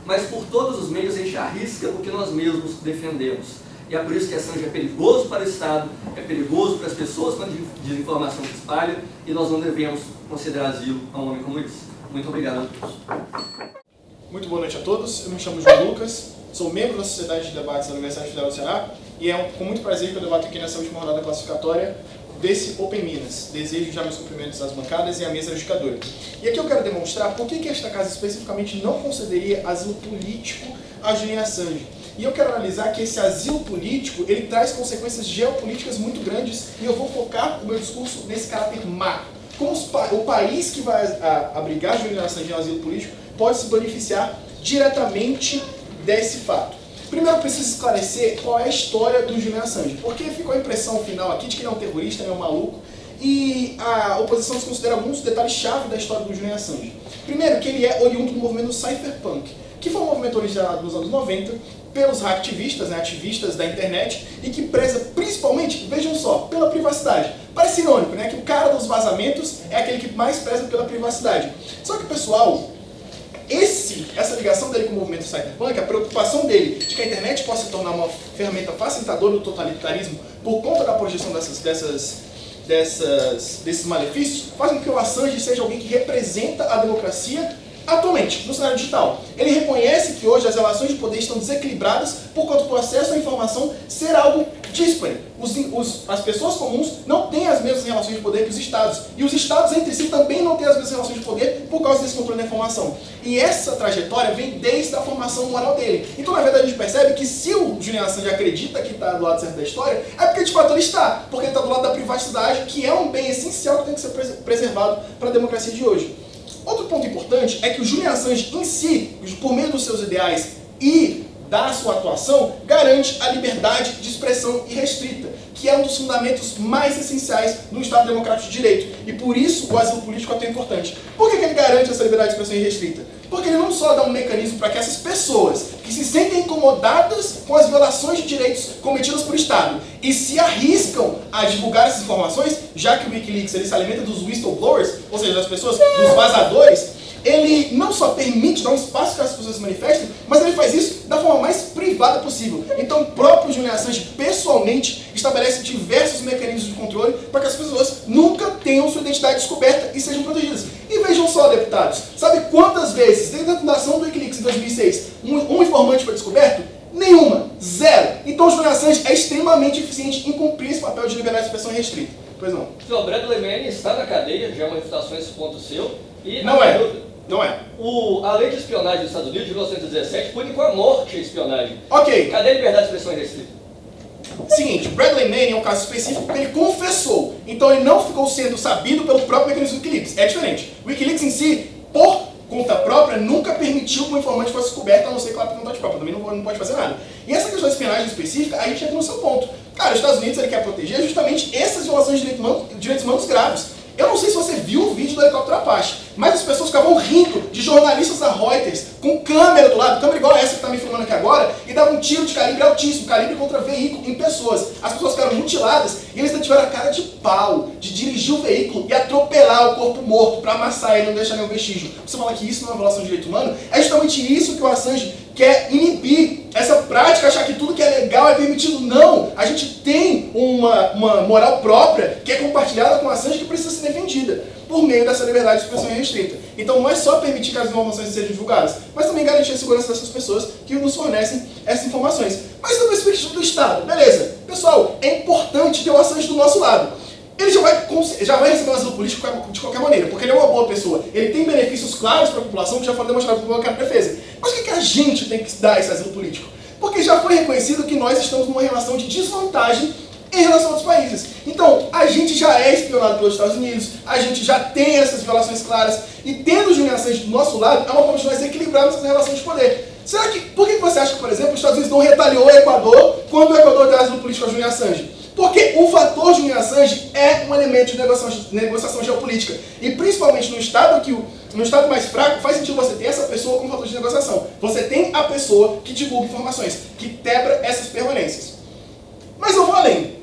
mas por todos os meios a gente arrisca o que nós mesmos defendemos. E é por isso que Assange é perigoso para o Estado, é perigoso para as pessoas com a desinformação que espalha, e nós não devemos considerar asilo a um homem como esse. Muito obrigado a todos. Muito boa noite a todos. Eu me chamo João Lucas, sou membro da Sociedade de Debates da Universidade Federal do Ceará, e é com muito prazer que eu debato aqui nessa última rodada classificatória desse Open Minas. Desejo já meus cumprimentos às bancadas e à mesa justificadora. E aqui eu quero demonstrar por que esta casa especificamente não concederia asilo político a Julian Assange. E eu quero analisar que esse asilo político, ele traz consequências geopolíticas muito grandes, e eu vou focar o meu discurso nesse caráter macro. Como o país que vai abrigar Julian Assange em asilo político pode se beneficiar diretamente desse fato. Primeiro, eu preciso esclarecer qual é a história do Julian Assange, porque ficou a impressão final aqui de que ele é um terrorista, ele é um maluco, e a oposição desconsidera alguns detalhes-chave da história do Julian Assange. Primeiro, que ele é oriundo do movimento cypherpunk, que foi um movimento originado nos anos 90 pelos hacktivistas, ativistas da internet, e que preza principalmente, vejam só, pela privacidade. Parece irônico, né, que o cara dos vazamentos é aquele que mais preza pela privacidade. Só que, pessoal, essa ligação dele com o movimento cyberpunk, a preocupação dele de que a internet possa se tornar uma ferramenta facilitadora do totalitarismo por conta da projeção desses malefícios, faz com que o Assange seja alguém que representa a democracia atualmente, no cenário digital. Ele reconhece que hoje as relações de poder estão desequilibradas por conta do acesso à informação ser algo díspare. As pessoas comuns não têm as mesmas relações de poder que os estados. E os estados entre si também não têm as mesmas relações de poder por causa desse controle da informação. E essa trajetória vem desde a formação moral dele. Então, na verdade, a gente percebe que se o Julian Assange acredita que está do lado certo da história, é porque de fato ele está. Porque ele está do lado da privacidade, que é um bem essencial que tem que ser preservado para a democracia de hoje. Outro ponto importante é que o Julian Assange em si, por meio dos seus ideais e da sua atuação, garante a liberdade de expressão irrestrita, que é um dos fundamentos mais essenciais do Estado Democrático de Direito. E por isso o asilo político é tão importante. Por que ele garante essa liberdade de expressão irrestrita? Porque ele não só dá um mecanismo para que essas pessoas que se sentem incomodadas com as violações de direitos cometidas por Estado e se arriscam a divulgar essas informações, já que o Wikileaks ele se alimenta dos whistleblowers, ou seja, das pessoas, dos vazadores, ele não só permite dar um espaço para as pessoas se manifestem, mas ele faz isso da forma mais privada possível. Então o próprio Julian Assange, pessoalmente, estabelece diversos mecanismos de controle para que as pessoas nunca tenham sua identidade descoberta e sejam protegidas. E vejam só, deputados, sabe quantas vezes, desde a fundação do Wikileaks em 2006, um informante foi descoberto? Nenhuma. Zero. Então o Julian Assange é extremamente eficiente em cumprir esse papel de liberdade de expressão restrita. Pois não. Então, o Bradley Manning está na cadeia, já é uma refutação esse ponto seu. E não é. Não é. A lei de espionagem dos Estados Unidos, de 1917, pune com a morte a espionagem. Ok. Cadê a liberdade de expressão restrita? Seguinte, Bradley Manning é um caso específico porque ele confessou. Então ele não ficou sendo sabido pelo próprio mecanismo do Wikileaks. É diferente. O Wikileaks em si, por conta própria, nunca permitiu que o informante fosse descoberto, a não ser claro por vontade própria. Também não pode fazer nada. E essa questão de espionagem específica, a gente entra no seu ponto. Cara, os Estados Unidos ele quer proteger justamente essas violações de direitos humanos graves. Eu não sei se você viu o vídeo do helicóptero Apache, mas as pessoas ficavam rindo de jornalistas da Reuters com câmera do lado, câmera igual essa que está me filmando aqui agora, e davam um tiro de calibre altíssimo, calibre contra veículo em pessoas. As pessoas ficaram mutiladas e eles tiveram a cara de pau de dirigir o veículo e atropelar o corpo morto para amassar ele e não deixar nenhum vestígio. Você fala que isso não é uma violação de direito humano? É justamente isso que o Assange quer inibir, essa prática, achar que tudo que é legal é permitido. Não! A gente tem uma moral própria que é compartilhada com o Assange que precisa ser defendida por meio dessa liberdade de expressão irrestrita. Então não é só permitir que as informações sejam divulgadas, mas também garantir a segurança dessas pessoas que nos fornecem essas informações. Mas da perspectiva do Estado, beleza. Pessoal, é importante ter o Assange do nosso lado. Ele já vai receber um asilo político de qualquer maneira, porque ele é uma boa pessoa. Ele tem benefícios claros para a população que já foram demonstrados pelo Banco de Defesa. Mas por que a gente tem que dar esse asilo político? Porque já foi reconhecido que nós estamos numa relação de desvantagem em relação a outros países. Então, a gente já é espionado pelos Estados Unidos, a gente já tem essas violações claras, e tendo o Julian Assange do nosso lado, é uma forma de nós equilibrarmos essa relação de poder. Por que você acha que, por exemplo, os Estados Unidos não retaliou o Equador quando o Equador deu asilo político ao Julian Assange? Porque o fator Julian Assange é um elemento de negociação geopolítica. E principalmente no estado mais fraco, faz sentido você ter essa pessoa como fator de negociação. Você tem a pessoa que divulga informações, que quebra essas permanências. Mas eu vou além.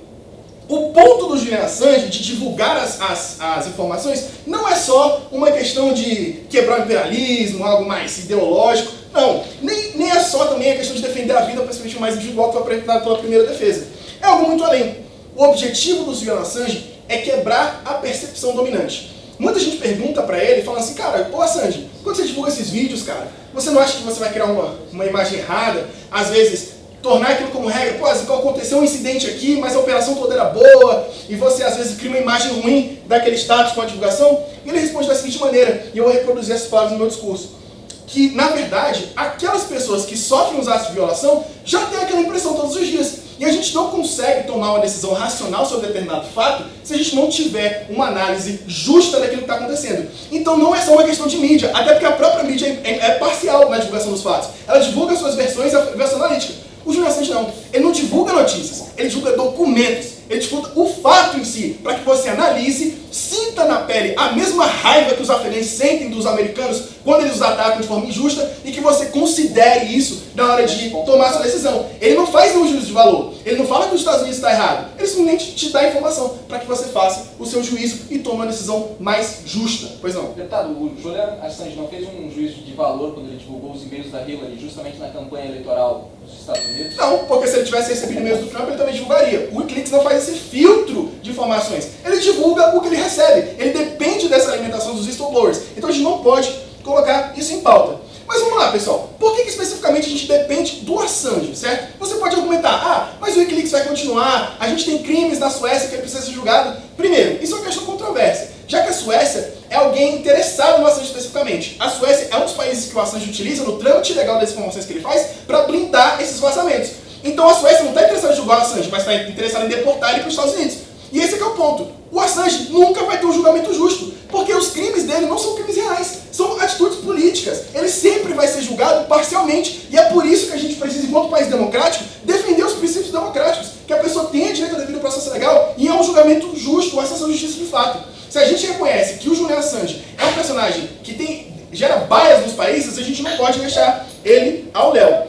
O ponto do Julian Assange de divulgar as informações não é só uma questão de quebrar o imperialismo, algo mais ideológico. Não. Nem é só também a questão de defender a vida da perspectiva mais individual que foi apresentada pela primeira defesa. É algo muito além. O objetivo do Julian Assange é quebrar a percepção dominante. Muita gente pergunta pra ele, falando assim, cara, pô Assange, quando você divulga esses vídeos, cara, você não acha que você vai criar uma imagem errada? Às vezes, tornar aquilo como regra. Pô, aconteceu um incidente aqui, mas a operação toda era boa, e você às vezes cria uma imagem ruim daquele status com a divulgação. E ele responde da seguinte maneira, e eu vou reproduzir essas palavras no meu discurso, que, na verdade, aquelas pessoas que sofrem os atos de violação já têm aquela impressão todos os dias. E a gente não consegue tomar uma decisão racional sobre determinado fato se a gente não tiver uma análise justa daquilo que está acontecendo. Então não é só uma questão de mídia, até porque a própria mídia é parcial na divulgação dos fatos. Ela divulga suas versões, a versão analítica. O Julian Assange não. Ele não divulga notícias, ele divulga documentos. Ele divulga o fato em si, para que você analise, sinta na pele a mesma raiva que os afegãos sentem dos americanos quando eles os atacam de forma injusta e que você considere isso na hora de tomar sua decisão. Ele não faz nenhum juízo de valor, ele não fala que os Estados Unidos está errado, ele simplesmente te dá informação para que você faça o seu juízo e tome uma decisão mais justa. Pois não? Deputado, o Julian Assange não fez um juízo de valor quando ele divulgou os e-mails da Hillary justamente na campanha eleitoral dos Estados Unidos? Não, porque se ele tivesse recebido e-mails do Trump, ele também divulgaria. O Wikileaks não faz esse filtro de informações. Ele divulga o que ele recebe. Ele depende dessa alimentação dos whistleblowers. Então a gente não pode colocar isso em pauta. Mas vamos lá, pessoal. Por que especificamente a gente depende do Assange, certo? Você pode argumentar, mas o Wikileaks vai continuar, a gente tem crimes na Suécia que ele precisa ser julgado. Primeiro, isso é uma questão controversa, já que a Suécia é alguém interessado no Assange especificamente. A Suécia é um dos países que o Assange utiliza no trâmite legal das informações que ele faz para blindar esses vazamentos. Então a Suécia não está interessada em julgar o Assange, mas está interessada em deportar ele para os Estados Unidos. E esse é o ponto. O Assange nunca vai ter um julgamento justo, porque os crimes dele não são crimes reais, são atitudes políticas. Ele sempre vai ser julgado parcialmente, e é por isso que a gente precisa, enquanto país democrático, defender os princípios democráticos, que a pessoa tenha direito ao devido processo legal e é um julgamento justo, um acesso à justiça de fato. Se a gente reconhece que o Julian Assange é um personagem que gera bias nos países, a gente não pode deixar ele ao léu.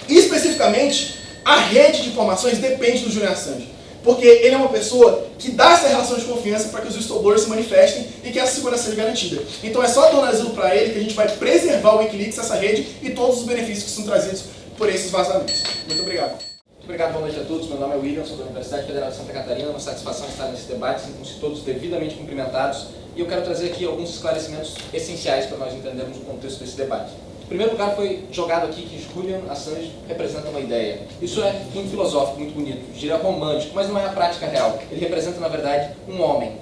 Especificamente, a rede de informações depende do Julian Assange. Porque ele é uma pessoa que dá essa relação de confiança para que os whistleblowers se manifestem e que essa segurança seja garantida. Então é só donar asilo para ele que a gente vai preservar o Wikileaks, essa rede e todos os benefícios que são trazidos por esses vazamentos. Muito obrigado. Muito obrigado, boa noite a todos. Meu nome é William, sou da Universidade Federal de Santa Catarina. É uma satisfação estar nesse debate, sintam-se todos devidamente cumprimentados. E eu quero trazer aqui alguns esclarecimentos essenciais para nós entendermos o contexto desse debate. Em primeiro lugar, foi jogado aqui que Julian Assange representa uma ideia. Isso é muito filosófico, muito bonito, diria romântico, mas não é a prática real. Ele representa, na verdade, um homem,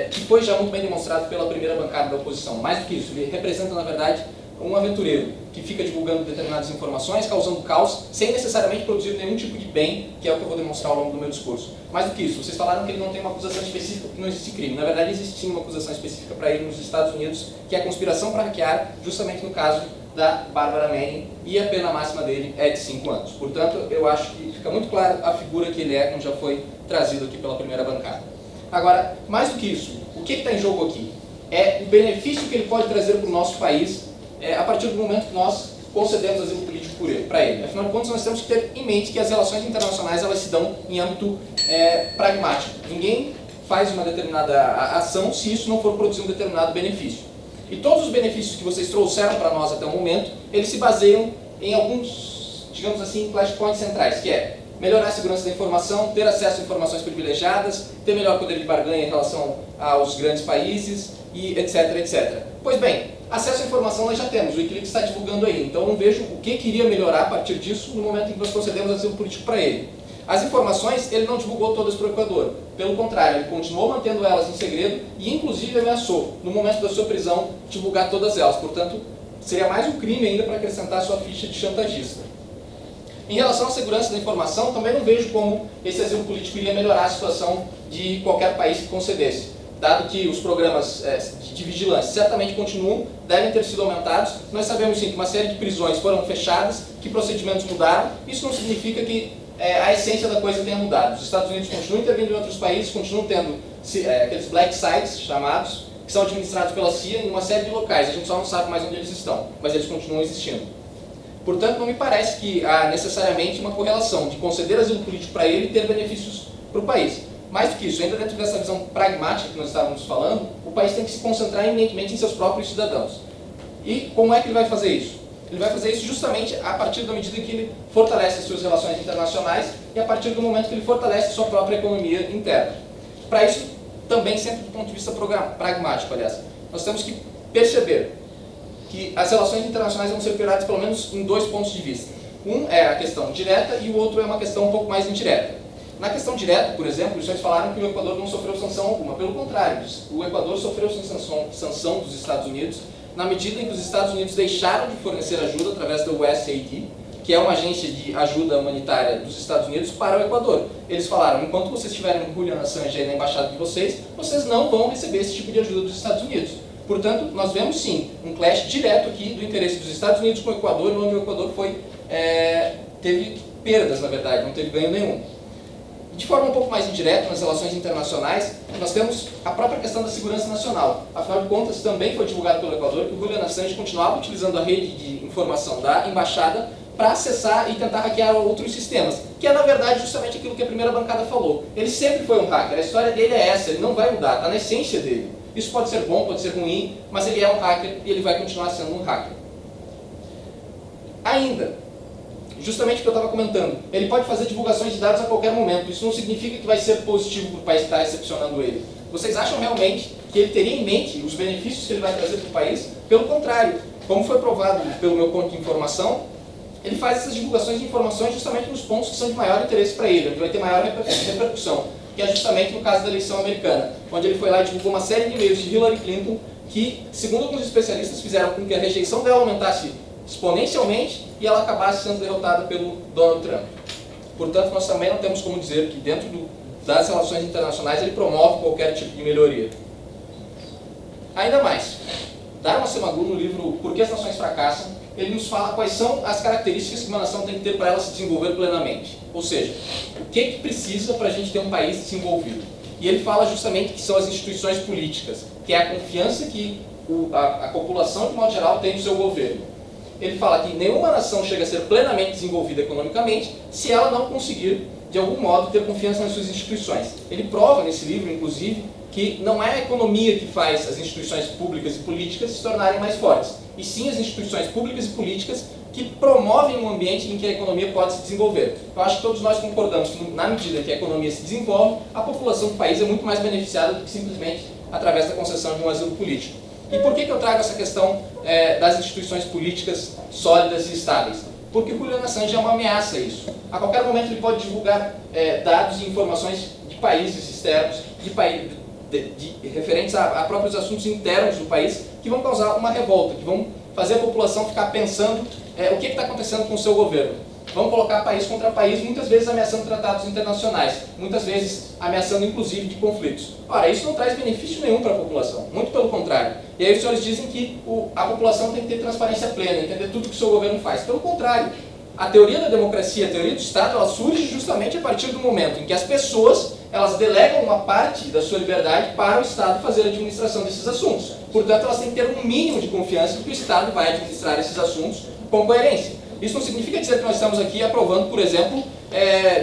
que foi já muito bem demonstrado pela primeira bancada da oposição. Mais do que isso, ele representa, na verdade, um aventureiro que fica divulgando determinadas informações, causando caos, sem necessariamente produzir nenhum tipo de bem, que é o que eu vou demonstrar ao longo do meu discurso. Mais do que isso, vocês falaram que ele não tem uma acusação específica, que não existe crime. Na verdade, existe sim uma acusação específica para ele nos Estados Unidos, que é a conspiração para hackear, justamente no caso da Barbara Manning, e a pena máxima dele é de 5 anos. Portanto, eu acho que fica muito claro a figura que ele é, como já foi trazido aqui pela primeira bancada. Agora, mais do que isso, o que está em jogo aqui? É o benefício que ele pode trazer para o nosso país a partir do momento que nós concedemos asilo político para ele. Afinal de contas, nós temos que ter em mente que as relações internacionais elas se dão em âmbito pragmático. Ninguém faz uma determinada ação se isso não for produzir um determinado benefício. E todos os benefícios que vocês trouxeram para nós até o momento, eles se baseiam em alguns, digamos assim, flashpoints centrais, que é melhorar a segurança da informação, ter acesso a informações privilegiadas, ter melhor poder de barganha em relação aos grandes países, e etc, etc. Pois bem, acesso à informação nós já temos, o Wikileaks está divulgando aí, então eu não vejo o que iria melhorar a partir disso no momento em que nós concedemos asilo político para ele. As informações, ele não divulgou todas para o Equador. Pelo contrário, ele continuou mantendo elas em segredo e, inclusive, ameaçou, no momento da sua prisão, divulgar todas elas. Portanto, seria mais um crime ainda para acrescentar a sua ficha de chantagista. Em relação à segurança da informação, também não vejo como esse asilo político iria melhorar a situação de qualquer país que concedesse. Dado que os programas de vigilância certamente continuam, devem ter sido aumentados. Nós sabemos, sim, que uma série de prisões foram fechadas, que procedimentos mudaram. Isso não significa que a essência da coisa tenha mudado. Os Estados Unidos continuam intervindo em outros países, continuam tendo aqueles black sites chamados, que são administrados pela CIA em uma série de locais. A gente só não sabe mais onde eles estão, mas eles continuam existindo. Portanto, não me parece que há necessariamente uma correlação de conceder asilo político para ele e ter benefícios para o país. Mais do que isso, ainda dentro dessa visão pragmática que nós estávamos falando, o país tem que se concentrar eminentemente em seus próprios cidadãos. E como é que ele vai fazer isso? Ele vai fazer isso justamente a partir da medida que ele fortalece as suas relações internacionais e a partir do momento que ele fortalece a sua própria economia interna. Para isso, também sempre do ponto de vista pragmático, aliás, nós temos que perceber que as relações internacionais vão ser operadas pelo menos em 2 pontos de vista. Um é a questão direta e o outro é uma questão um pouco mais indireta. Na questão direta, por exemplo, os senhores falaram que o Equador não sofreu sanção alguma. Pelo contrário, o Equador sofreu sanção dos Estados Unidos na medida em que os Estados Unidos deixaram de fornecer ajuda através do USAID, que é uma agência de ajuda humanitária dos Estados Unidos, para o Equador. Eles falaram, enquanto vocês estiverem no Julian Assange aí na embaixada de vocês não vão receber esse tipo de ajuda dos Estados Unidos. Portanto, nós vemos sim um clash direto aqui do interesse dos Estados Unidos com o Equador, onde o Equador teve perdas, na verdade, não teve ganho nenhum. De forma um pouco mais indireta, nas relações internacionais, nós temos a própria questão da segurança nacional. Afinal de contas, também foi divulgado pelo Equador que o Julian Assange continuava utilizando a rede de informação da embaixada para acessar e tentar hackear outros sistemas, que é, na verdade, justamente aquilo que a primeira bancada falou. Ele sempre foi um hacker, a história dele é essa, ele não vai mudar, está na essência dele. Isso pode ser bom, pode ser ruim, mas ele é um hacker e ele vai continuar sendo um hacker. Ainda, justamente o que eu estava comentando, ele pode fazer divulgações de dados a qualquer momento. Isso não significa que vai ser positivo para o país que está recepcionando ele. Vocês acham realmente que ele teria em mente os benefícios que ele vai trazer para o país? Pelo contrário, como foi provado pelo meu ponto de informação, ele faz essas divulgações de informações justamente nos pontos que são de maior interesse para ele, onde vai ter maior repercussão, que é justamente no caso da eleição americana, onde ele foi lá e divulgou uma série de e-mails de Hillary Clinton que, segundo alguns especialistas, fizeram com que a rejeição dela aumentasse exponencialmente e ela acabasse sendo derrotada pelo Donald Trump. Portanto, nós também não temos como dizer que dentro das relações internacionais ele promove qualquer tipo de melhoria. Ainda mais, Dharma Semaguru, no livro Por que as Nações Fracassam, ele nos fala quais são as características que uma nação tem que ter para ela se desenvolver plenamente. Ou seja, o que precisa para a gente ter um país desenvolvido. E ele fala justamente que são as instituições políticas, que é a confiança que a população, de modo geral, tem no seu governo. Ele fala que nenhuma nação chega a ser plenamente desenvolvida economicamente se ela não conseguir, de algum modo, ter confiança nas suas instituições. Ele prova nesse livro, inclusive, que não é a economia que faz as instituições públicas e políticas se tornarem mais fortes, e sim as instituições públicas e políticas que promovem um ambiente em que a economia pode se desenvolver. Eu acho que todos nós concordamos que, na medida que a economia se desenvolve, a população do país é muito mais beneficiada do que simplesmente através da concessão de um asilo político. E por que eu trago essa questão das instituições políticas sólidas e estáveis? Porque o Julian Assange é uma ameaça a isso. A qualquer momento ele pode divulgar dados e informações de países externos, referentes a próprios assuntos internos do país, que vão causar uma revolta, que vão fazer a população ficar pensando o que está acontecendo com o seu governo. Vão colocar país contra país, muitas vezes ameaçando tratados internacionais, muitas vezes ameaçando inclusive de conflitos. Ora, isso não traz benefício nenhum para a população, muito pelo contrário. E aí os senhores dizem que a população tem que ter transparência plena, entender tudo que o seu governo faz. Pelo contrário, a teoria da democracia, a teoria do Estado, ela surge justamente a partir do momento em que as pessoas elas delegam uma parte da sua liberdade para o Estado fazer a administração desses assuntos. Portanto, elas têm que ter um mínimo de confiança que o Estado vai administrar esses assuntos com coerência. Isso não significa dizer que nós estamos aqui aprovando, por exemplo,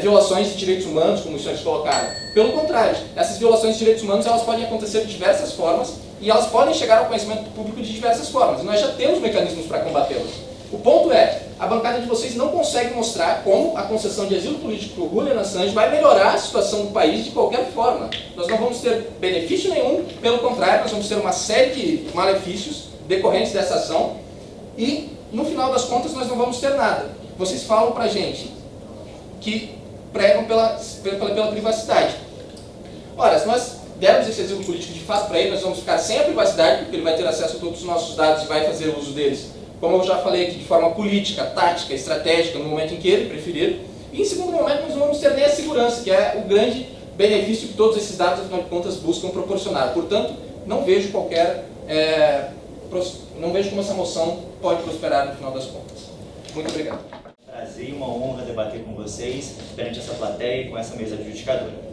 violações de direitos humanos, como os senhores colocaram. Pelo contrário, essas violações de direitos humanos elas podem acontecer de diversas formas e elas podem chegar ao conhecimento público de diversas formas. E nós já temos mecanismos para combatê-las. O ponto é, a bancada de vocês não consegue mostrar como a concessão de asilo político para o Julian Assange vai melhorar a situação do país de qualquer forma. Nós não vamos ter benefício nenhum, pelo contrário, nós vamos ter uma série de malefícios decorrentes dessa ação e, no final das contas, nós não vamos ter nada. Vocês falam pra gente que pregam pela privacidade. Ora, se nós dermos esse asilo político de fato para ele, nós vamos ficar sem a privacidade, porque ele vai ter acesso a todos os nossos dados e vai fazer uso deles, como eu já falei aqui, de forma política, tática, estratégica, no momento em que ele preferir. E, em segundo momento, nós não vamos ter nem a segurança, que é o grande benefício que todos esses dados, afinal de contas, buscam proporcionar. Portanto, não vejo não vejo como essa moção pode prosperar no final das contas. Muito obrigado. Prazer e uma honra debater com vocês perante essa plateia e com essa mesa adjudicadora.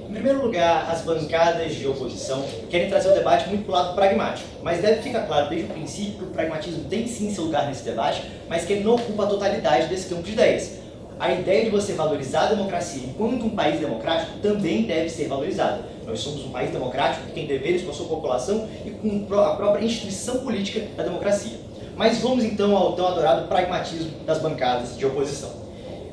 Em primeiro lugar, as bancadas de oposição querem trazer o debate muito para o lado pragmático, mas deve ficar claro desde o princípio que o pragmatismo tem sim seu lugar nesse debate, mas que ele não ocupa a totalidade desse campo de ideias. A ideia de você valorizar a democracia enquanto um país democrático também deve ser valorizada. Nós somos um país democrático que tem deveres com a sua população e com a própria instituição política da democracia. Mas vamos então ao tão adorado pragmatismo das bancadas de oposição.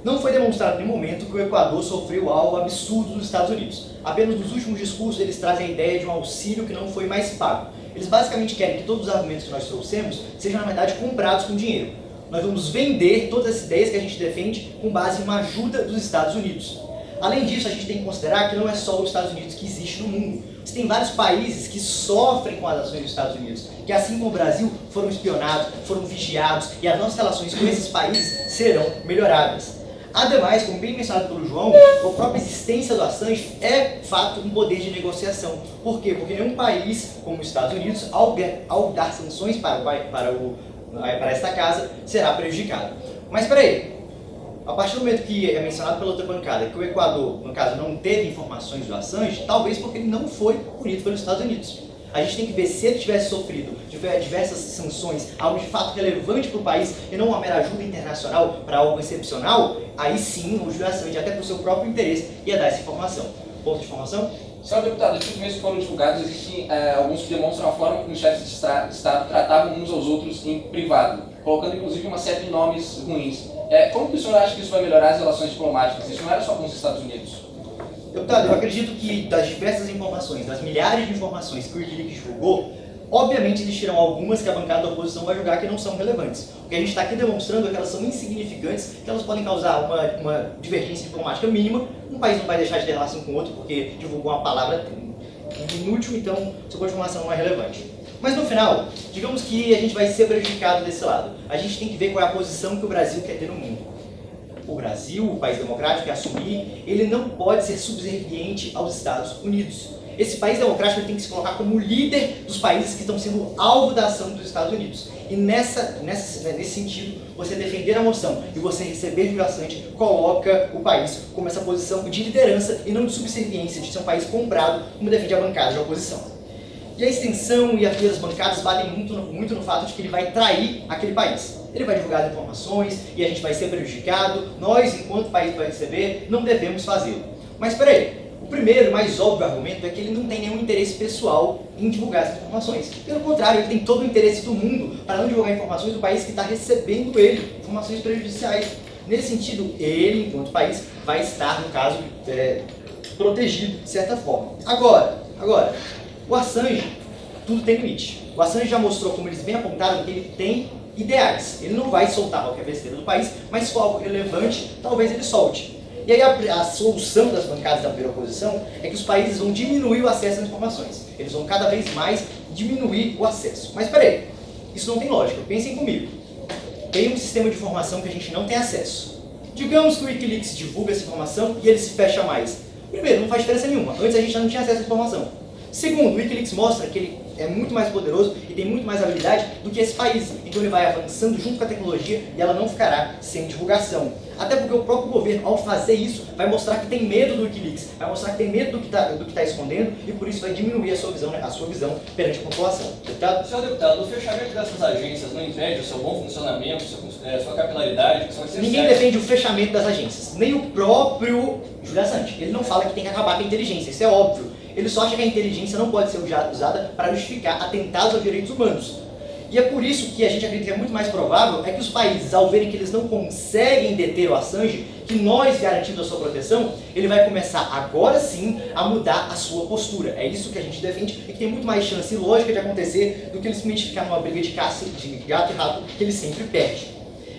Não foi demonstrado em nenhum momento que o Equador sofreu algo absurdo dos Estados Unidos. Apenas nos últimos discursos eles trazem a ideia de um auxílio que não foi mais pago. Eles basicamente querem que todos os argumentos que nós trouxemos sejam, na verdade, comprados com dinheiro. nós vamos vender todas as ideias que a gente defende com base em uma ajuda dos Estados Unidos. Além disso, a gente tem que considerar que não é só os Estados Unidos que existe no mundo. Você tem vários países que sofrem com as ações dos Estados Unidos, que assim como o Brasil, foram espionados, foram vigiados, e as nossas relações com esses países serão melhoradas. Ademais, como bem mencionado pelo João, a própria existência do Assange é, de fato, um poder de negociação. Por quê? Porque nenhum país, como os Estados Unidos, ao dar sanções para esta casa, será prejudicado. Mas espera aí, a partir do momento que é mencionado pela outra bancada que o Equador, no caso, não teve informações do Assange, talvez porque ele não foi punido pelos Estados Unidos. A gente tem que ver se ele tivesse sofrido diversas sanções, algo de fato relevante para o país e não uma mera ajuda internacional para algo excepcional, aí sim o Julian Assange, até por seu próprio interesse, ia dar essa informação. Ponto de informação? Senhor deputado, os documentos que foram divulgados, existem alguns que demonstram a forma como os chefes de Estado tratavam uns aos outros em privado, colocando inclusive uma série de nomes ruins. Como que o senhor acha que isso vai melhorar as relações diplomáticas? Isso não era só com os Estados Unidos? Deputado, eu acredito que das diversas informações, das milhares de informações que o Wikileaks divulgou, obviamente existirão algumas que a bancada da oposição vai julgar que não são relevantes. O que a gente está aqui demonstrando é que elas são insignificantes, que elas podem causar uma divergência diplomática mínima. Um país não vai deixar de ter relação com outro porque divulgou uma palavra inútil, então sua informação não é relevante. Mas no final, digamos que a gente vai ser prejudicado desse lado. A gente tem que ver qual é a posição que o Brasil quer ter no mundo. O Brasil, o país democrático, quer assumir, ele não pode ser subserviente aos Estados Unidos. Esse país democrático tem que se colocar como líder dos países que estão sendo alvo da ação dos Estados Unidos. E nesse sentido, você defender a moção e você receber Julian Assange coloca o país como essa posição de liderança e não de subserviência, de ser um país comprado, como defende a bancada de oposição. E a extensão e as bancadas valem muito no fato de que ele vai trair aquele país. Ele vai divulgar as informações e a gente vai ser prejudicado. Nós, enquanto país vai receber, não devemos fazê-lo. Mas espera aí, o primeiro, mais óbvio argumento é que ele não tem nenhum interesse pessoal em divulgar essas informações. Pelo contrário, ele tem todo o interesse do mundo para não divulgar informações do país que está recebendo ele, informações prejudiciais. Nesse sentido, ele, enquanto país, vai estar, no caso, protegido de certa forma. Agora, o Assange, tudo tem limite. O Assange já mostrou, como eles bem apontaram, que ele tem ideais. Ele não vai soltar qualquer besteira do país, mas se for algo relevante, talvez ele solte. E aí a solução das bancadas da primeira oposição é que os países vão diminuir o acesso às informações. Eles vão cada vez mais diminuir o acesso. Mas peraí, isso não tem lógica. Pensem comigo. Tem um sistema de informação que a gente não tem acesso. Digamos que o Wikileaks divulga essa informação e ele se fecha mais. Primeiro, não faz diferença nenhuma. Antes a gente já não tinha acesso à informação. Segundo, o Wikileaks mostra que ele é muito mais poderoso e tem muito mais habilidade do que esse país. Então ele vai avançando junto com a tecnologia e ela não ficará sem divulgação. Até porque o próprio governo, ao fazer isso, vai mostrar que tem medo do Wikileaks, vai mostrar que tem medo do que está escondendo e por isso vai diminuir a sua visão perante a população. Deputado? Senhor deputado, o fechamento dessas agências não impede o seu bom funcionamento, sua capilaridade, que são essenciais? Ninguém defende o fechamento das agências, nem o próprio Julian Assange. Ele não fala que tem que acabar com a inteligência, isso é óbvio. Ele só acha que a inteligência não pode ser usada para justificar atentados aos direitos humanos. E é por isso que a gente acredita que é muito mais provável é que os países, ao verem que eles não conseguem deter o Assange, que nós garantimos a sua proteção, ele vai começar agora sim a mudar a sua postura. É isso que a gente defende e que tem muito mais chance e lógica de acontecer do que ele simplesmente ficar numa briga de caça de gato e rato que ele sempre perde.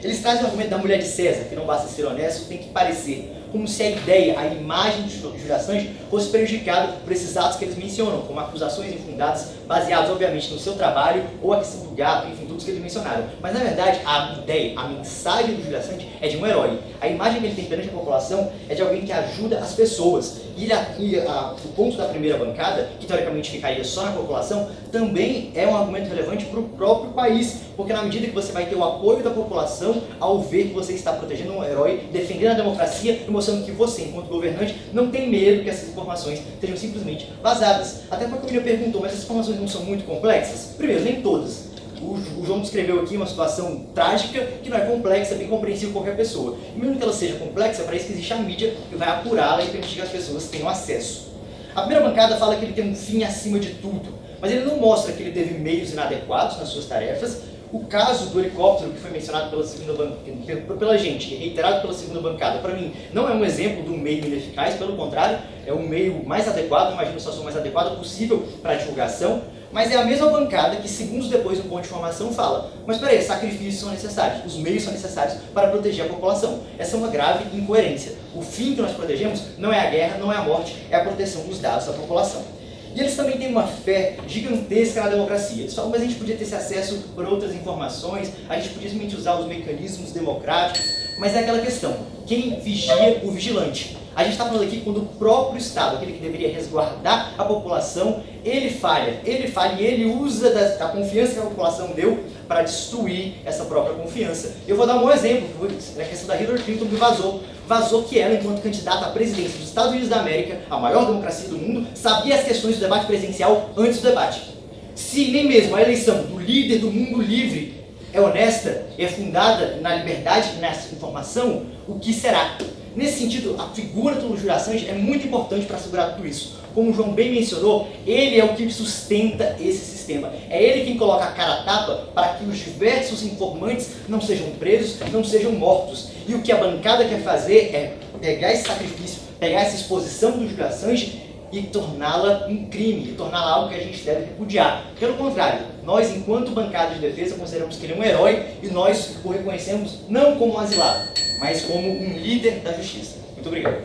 Eles trazem o argumento da mulher de César, que não basta ser honesto, tem que parecer como se a ideia, a imagem de Julian Assange fosse prejudicada por esses atos que eles mencionam, como acusações infundadas, baseadas obviamente no seu trabalho ou a questão do gato, enfim, tudo que eles mencionaram. Mas na verdade, a ideia, a mensagem do Julian Assange é de um herói. A imagem que ele tem perante a população é de alguém que ajuda as pessoas. E o ponto da primeira bancada, que teoricamente ficaria só na população, também é um argumento relevante para o próprio país, porque na medida que você vai ter o apoio da população ao ver que você está protegendo um herói, defendendo a democracia e mostrando que você, enquanto governante, não tem medo que essas informações sejam simplesmente vazadas. Até porque o menino perguntou, mas essas informações não são muito complexas? Primeiro, nem todas. O João descreveu aqui uma situação trágica que não é complexa, é bem compreensível por qualquer pessoa. E mesmo que ela seja complexa, para isso que existe a mídia que vai apurá-la e permitir que as pessoas tenham acesso. A primeira bancada fala que ele tem um fim acima de tudo, mas ele não mostra que ele teve meios inadequados nas suas tarefas. O caso do helicóptero, que foi mencionado pela gente, reiterado pela segunda bancada, para mim, não é um exemplo de um meio ineficaz, pelo contrário, é um meio mais adequado, imagino a situação mais adequada possível para a divulgação. Mas é a mesma bancada que, segundos depois, no ponto de informação, fala: mas peraí, sacrifícios são necessários, os meios são necessários para proteger a população. Essa é uma grave incoerência. O fim que nós protegemos não é a guerra, não é a morte, é a proteção dos dados da população. E eles também têm uma fé gigantesca na democracia. Eles falam: mas a gente podia ter esse acesso por outras informações, a gente podia simplesmente usar os mecanismos democráticos, mas é aquela questão: quem vigia o vigilante? A gente está falando aqui quando o próprio Estado, aquele que deveria resguardar a população, ele falha e ele usa da confiança que a população deu para destruir essa própria confiança. Eu vou dar um bom exemplo, a questão da Hillary Clinton que vazou que ela, enquanto candidata à presidência dos Estados Unidos da América, a maior democracia do mundo, sabia as questões do debate presidencial antes do debate. Se nem mesmo a eleição do líder do mundo livre é honesta, é fundada na liberdade e na informação, o que será? Nesse sentido, a figura do Júlio Assange é muito importante para assegurar tudo isso. Como o João bem mencionou, ele é o que sustenta esse sistema. É ele quem coloca a cara a tapa para que os diversos informantes não sejam presos, não sejam mortos. E o que a bancada quer fazer é pegar esse sacrifício, pegar essa exposição do Júlio Assange e torná-la um crime, e torná-la algo que a gente deve repudiar. Pelo contrário, nós, enquanto bancada de defesa, consideramos que ele é um herói e nós o reconhecemos não como um asilado, mas como um líder da justiça. Muito obrigado.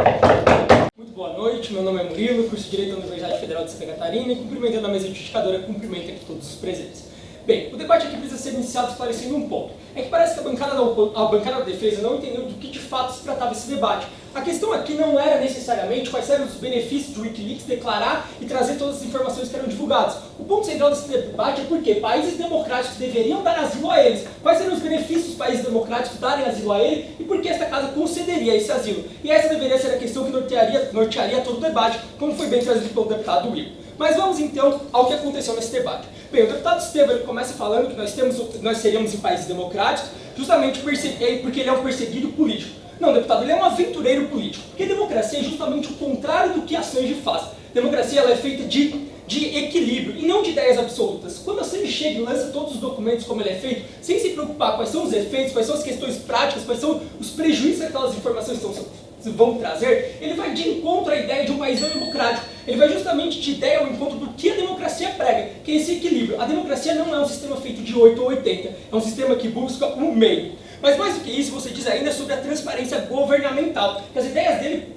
Muito boa noite, meu nome é Murilo, curso de Direito da Universidade Federal de Santa Catarina e cumprimento a mesa justificadora, cumprimento aqui todos os presentes. Bem, o debate aqui precisa ser iniciado esclarecendo um ponto. É que parece que a bancada da defesa não entendeu do que de fato se tratava esse debate. A questão aqui não era necessariamente quais eram os benefícios do Wikileaks declarar e trazer todas as informações que eram divulgadas. O ponto central desse debate é porque países democráticos deveriam dar asilo a eles. Quais seriam os benefícios dos países democráticos darem asilo a ele e por que esta casa concederia esse asilo. E essa deveria ser a questão que nortearia todo o debate, como foi bem trazido pelo deputado Will. Mas vamos então ao que aconteceu nesse debate. Bem, o deputado Estevam ele começa falando que nós seríamos em países democráticos justamente porque ele é um perseguido político. Não, deputado, ele é um aventureiro político. Porque democracia é justamente o contrário do que Assange faz. Democracia ela é feita de equilíbrio e não de ideias absolutas. Quando Assange chega e lança todos os documentos como ele é feito, sem se preocupar quais são os efeitos, quais são as questões práticas, quais são os prejuízos que aquelas informações vão trazer, ele vai de encontro à ideia de um país democrático. Ele vai justamente de ideia ao encontro do que a democracia prega, que é esse equilíbrio. A democracia não é um sistema feito de 8 ou 80, é um sistema que busca um meio. Mas mais do que isso, você diz ainda sobre a transparência governamental, que as ideias dele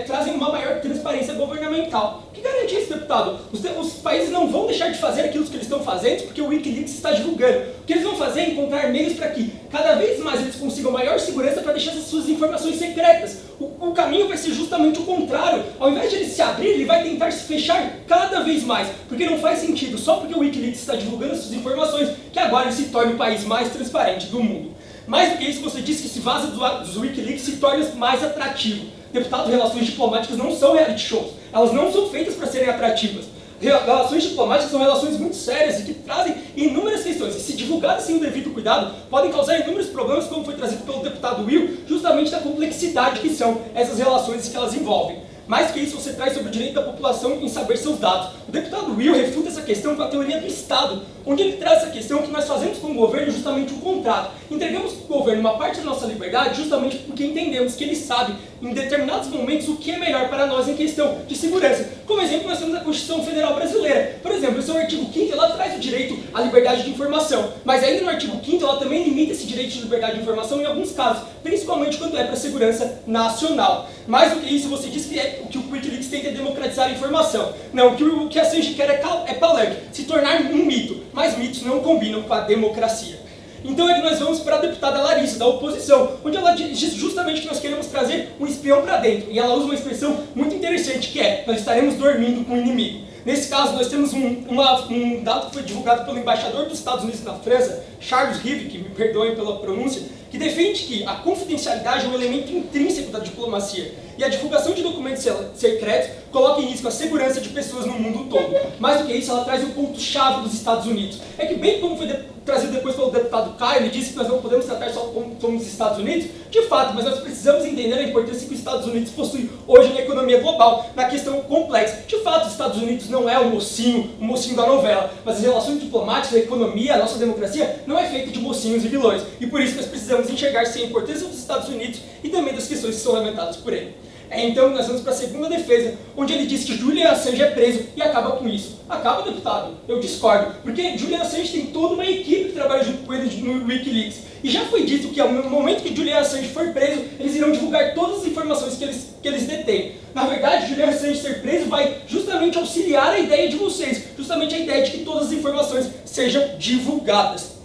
trazem uma maior transparência governamental. O que garante isso, deputado? Os países não vão deixar de fazer aquilo que eles estão fazendo porque o Wikileaks está divulgando. O que eles vão fazer é encontrar meios para que cada vez mais eles consigam maior segurança para deixar as suas informações secretas. O caminho vai ser justamente o contrário. Ao invés de ele se abrir, ele vai tentar se fechar cada vez mais. Porque não faz sentido, só porque o Wikileaks está divulgando as suas informações, que agora ele se torne o país mais transparente do mundo. Mais do que isso, você disse que se vaza dos Wikileaks se torna mais atrativo. Deputado, relações diplomáticas não são reality shows. Elas não são feitas para serem atrativas. Relações diplomáticas são relações muito sérias e que trazem inúmeras questões. E se divulgadas sem o devido cuidado, podem causar inúmeros problemas, como foi trazido pelo deputado Will, justamente da complexidade que são essas relações e que elas envolvem. Mais do que isso, você traz sobre o direito da população em saber seus dados. O deputado Will refuta essa questão com a teoria do Estado, onde ele traz essa questão que nós fazemos com o governo justamente o contrário. Entregamos para o governo uma parte da nossa liberdade justamente porque entendemos que ele sabe, em determinados momentos, o que é melhor para nós em questão de segurança. Como exemplo, nós temos a Constituição Federal Brasileira. Por exemplo, o seu artigo 5º, ela traz o direito à liberdade de informação. Mas ainda no artigo 5º, ela também limita esse direito de liberdade de informação em alguns casos, principalmente quando é para a segurança nacional. Mais do que isso, você diz que o Wikileaks tenta democratizar a informação. Não, o que a Assange quer é palanque, se tornar um mito. Mas mitos não combinam com a democracia. Então é que nós vamos para a deputada Larissa, da oposição, onde ela diz justamente que nós queremos trazer um espião para dentro. E ela usa uma expressão muito interessante, que é: nós estaremos dormindo com o inimigo. Nesse caso, nós temos um dado que foi divulgado pelo embaixador dos Estados Unidos na França, Charles Rive, que me perdoem pela pronúncia, que defende que a confidencialidade é um elemento intrínseco da diplomacia e a divulgação de documentos secretos coloca em risco a segurança de pessoas no mundo todo. Mais do que isso, ela traz um ponto-chave dos Estados Unidos. É que, bem como foi trazido depois pelo deputado Caio, ele disse que nós não podemos tratar só como os Estados Unidos, de fato, mas nós precisamos entender a importância que os Estados Unidos possuem hoje na economia global, na questão complexa. De fato, os Estados Unidos não é o mocinho da novela, mas as relações diplomáticas, a economia, a nossa democracia não é feita de mocinhos e vilões, e por isso nós precisamos enxergar sim a importância dos Estados Unidos e também das questões que são lamentadas por ele. Então nós vamos para a segunda defesa, onde ele diz que Julian Assange é preso e acaba com isso. Acaba, deputado? Eu discordo, porque Julian Assange tem toda uma equipe que trabalha junto com ele no Wikileaks. E já foi dito que no momento que Julian Assange for preso, eles irão divulgar todas as informações que eles detêm. Na verdade, Julian Assange ser preso vai justamente auxiliar a ideia de vocês, justamente a ideia de que todas as informações sejam divulgadas.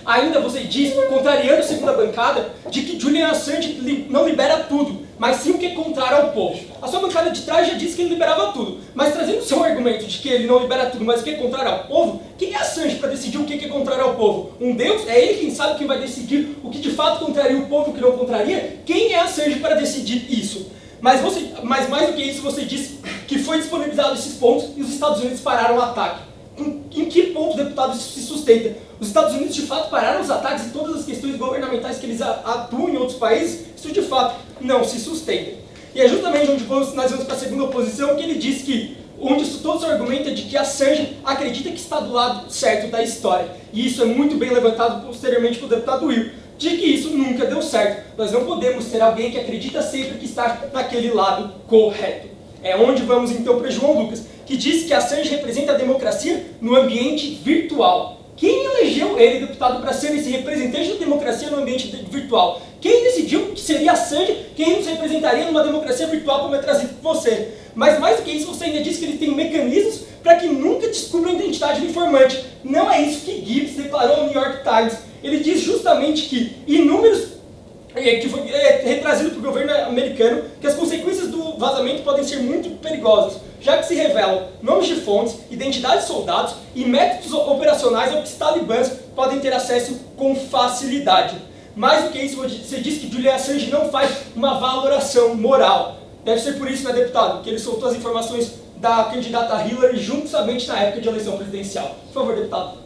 Ainda você diz, contrariando a segunda bancada, de que Julian Assange não libera tudo, mas sim o que é contrário ao povo. A sua bancada de trás já disse que ele liberava tudo, mas trazendo o seu argumento de que ele não libera tudo, mas o que é contrário ao povo, quem é Assange para decidir o que é contrário ao povo? Um Deus? É ele quem sabe quem vai decidir o que de fato contraria o povo e o que não contraria? Quem é Assange para decidir isso? Mas mais do que isso, você disse que foi disponibilizado esses pontos e os Estados Unidos pararam o ataque. Em que ponto, deputado, isso se sustenta? Os Estados Unidos de fato pararam os ataques e todas as questões governamentais que eles atuam em outros países? Isso de fato não se sustenta. E é justamente onde nós vamos para a segunda oposição, que ele diz que, onde todo o seu argumento é de que Assange acredita que está do lado certo da história. E isso é muito bem levantado posteriormente pelo deputado Will, de que isso nunca deu certo. Nós não podemos ter alguém que acredita sempre que está naquele lado correto. É onde vamos então para João Lucas, que diz que Assange representa a democracia no ambiente virtual. Quem elegeu ele, deputado, para ser esse representante da democracia no ambiente virtual? Quem decidiu que seria Assange quem nos representaria numa democracia virtual como é trazido por você? Mas mais do que isso, você ainda diz que ele tem mecanismos para que nunca descubra a identidade do informante. Não é isso que Gibbs declarou ao New York Times. Ele diz justamente que inúmeros que foi retrazido para o governo americano, que as consequências do vazamento podem ser muito perigosas, já que se revelam nomes de fontes, identidades de soldados e métodos operacionais ao que os talibãs podem ter acesso com facilidade. Mais do que isso, você diz que Julian Assange não faz uma valoração moral. Deve ser por isso, né, deputado, que ele soltou as informações da candidata Hillary justamente na época de eleição presidencial. Por favor, deputado.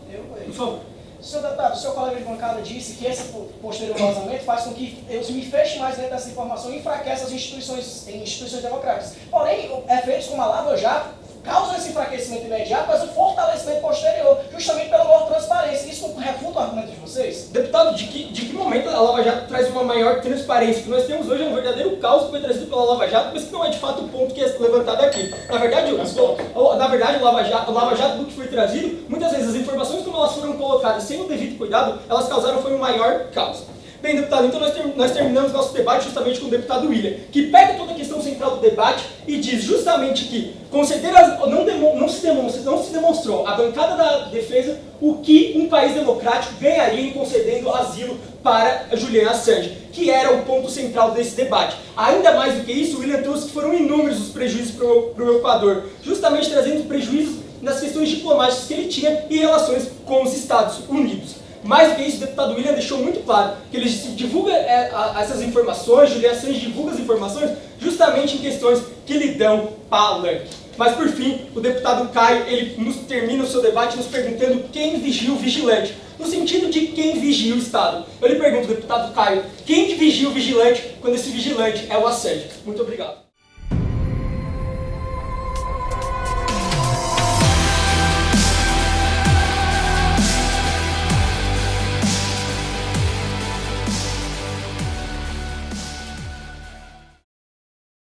Por favor. Senhor deputado, o seu colega de bancada disse que esse posterior vazamento faz com que eu me feche mais dentro dessa informação e enfraqueça as instituições democráticas. Porém, efeitos como a Lava Jato causam esse enfraquecimento imediato, mas o fortalecimento posterior, justamente pela maior transparência. Isso refuta o argumento de vocês? Deputado, de que momento a Lava Jato traz uma maior transparência? O que nós temos hoje é um verdadeiro caos que foi trazido pela Lava Jato, mas que não é de fato o ponto que é levantado aqui. Na verdade, o Lava Jato do que foi trazido, muitas vezes as informações como elas foram colocadas sem o devido cuidado, elas causaram foi um maior caos. Bem, deputado, então nós terminamos nosso debate justamente com o deputado William, que pega toda a questão central do debate e diz justamente que não se demonstrou a bancada da defesa o que um país democrático ganharia em concedendo asilo para Julian Assange, que era o ponto central desse debate. Ainda mais do que isso, o William trouxe que foram inúmeros os prejuízos para o Equador, justamente trazendo prejuízos nas questões diplomáticas que ele tinha em relações com os Estados Unidos. Mais do que isso, o deputado William deixou muito claro que ele divulga essas informações, Julian Assange divulga as informações justamente em questões que lhe dão palanque. Mas por fim, o deputado Caio, ele termina o seu debate nos perguntando quem vigia o vigilante, no sentido de quem vigia o Estado. Eu lhe pergunto, deputado Caio, quem vigia o vigilante quando esse vigilante é o Assange? Muito obrigado.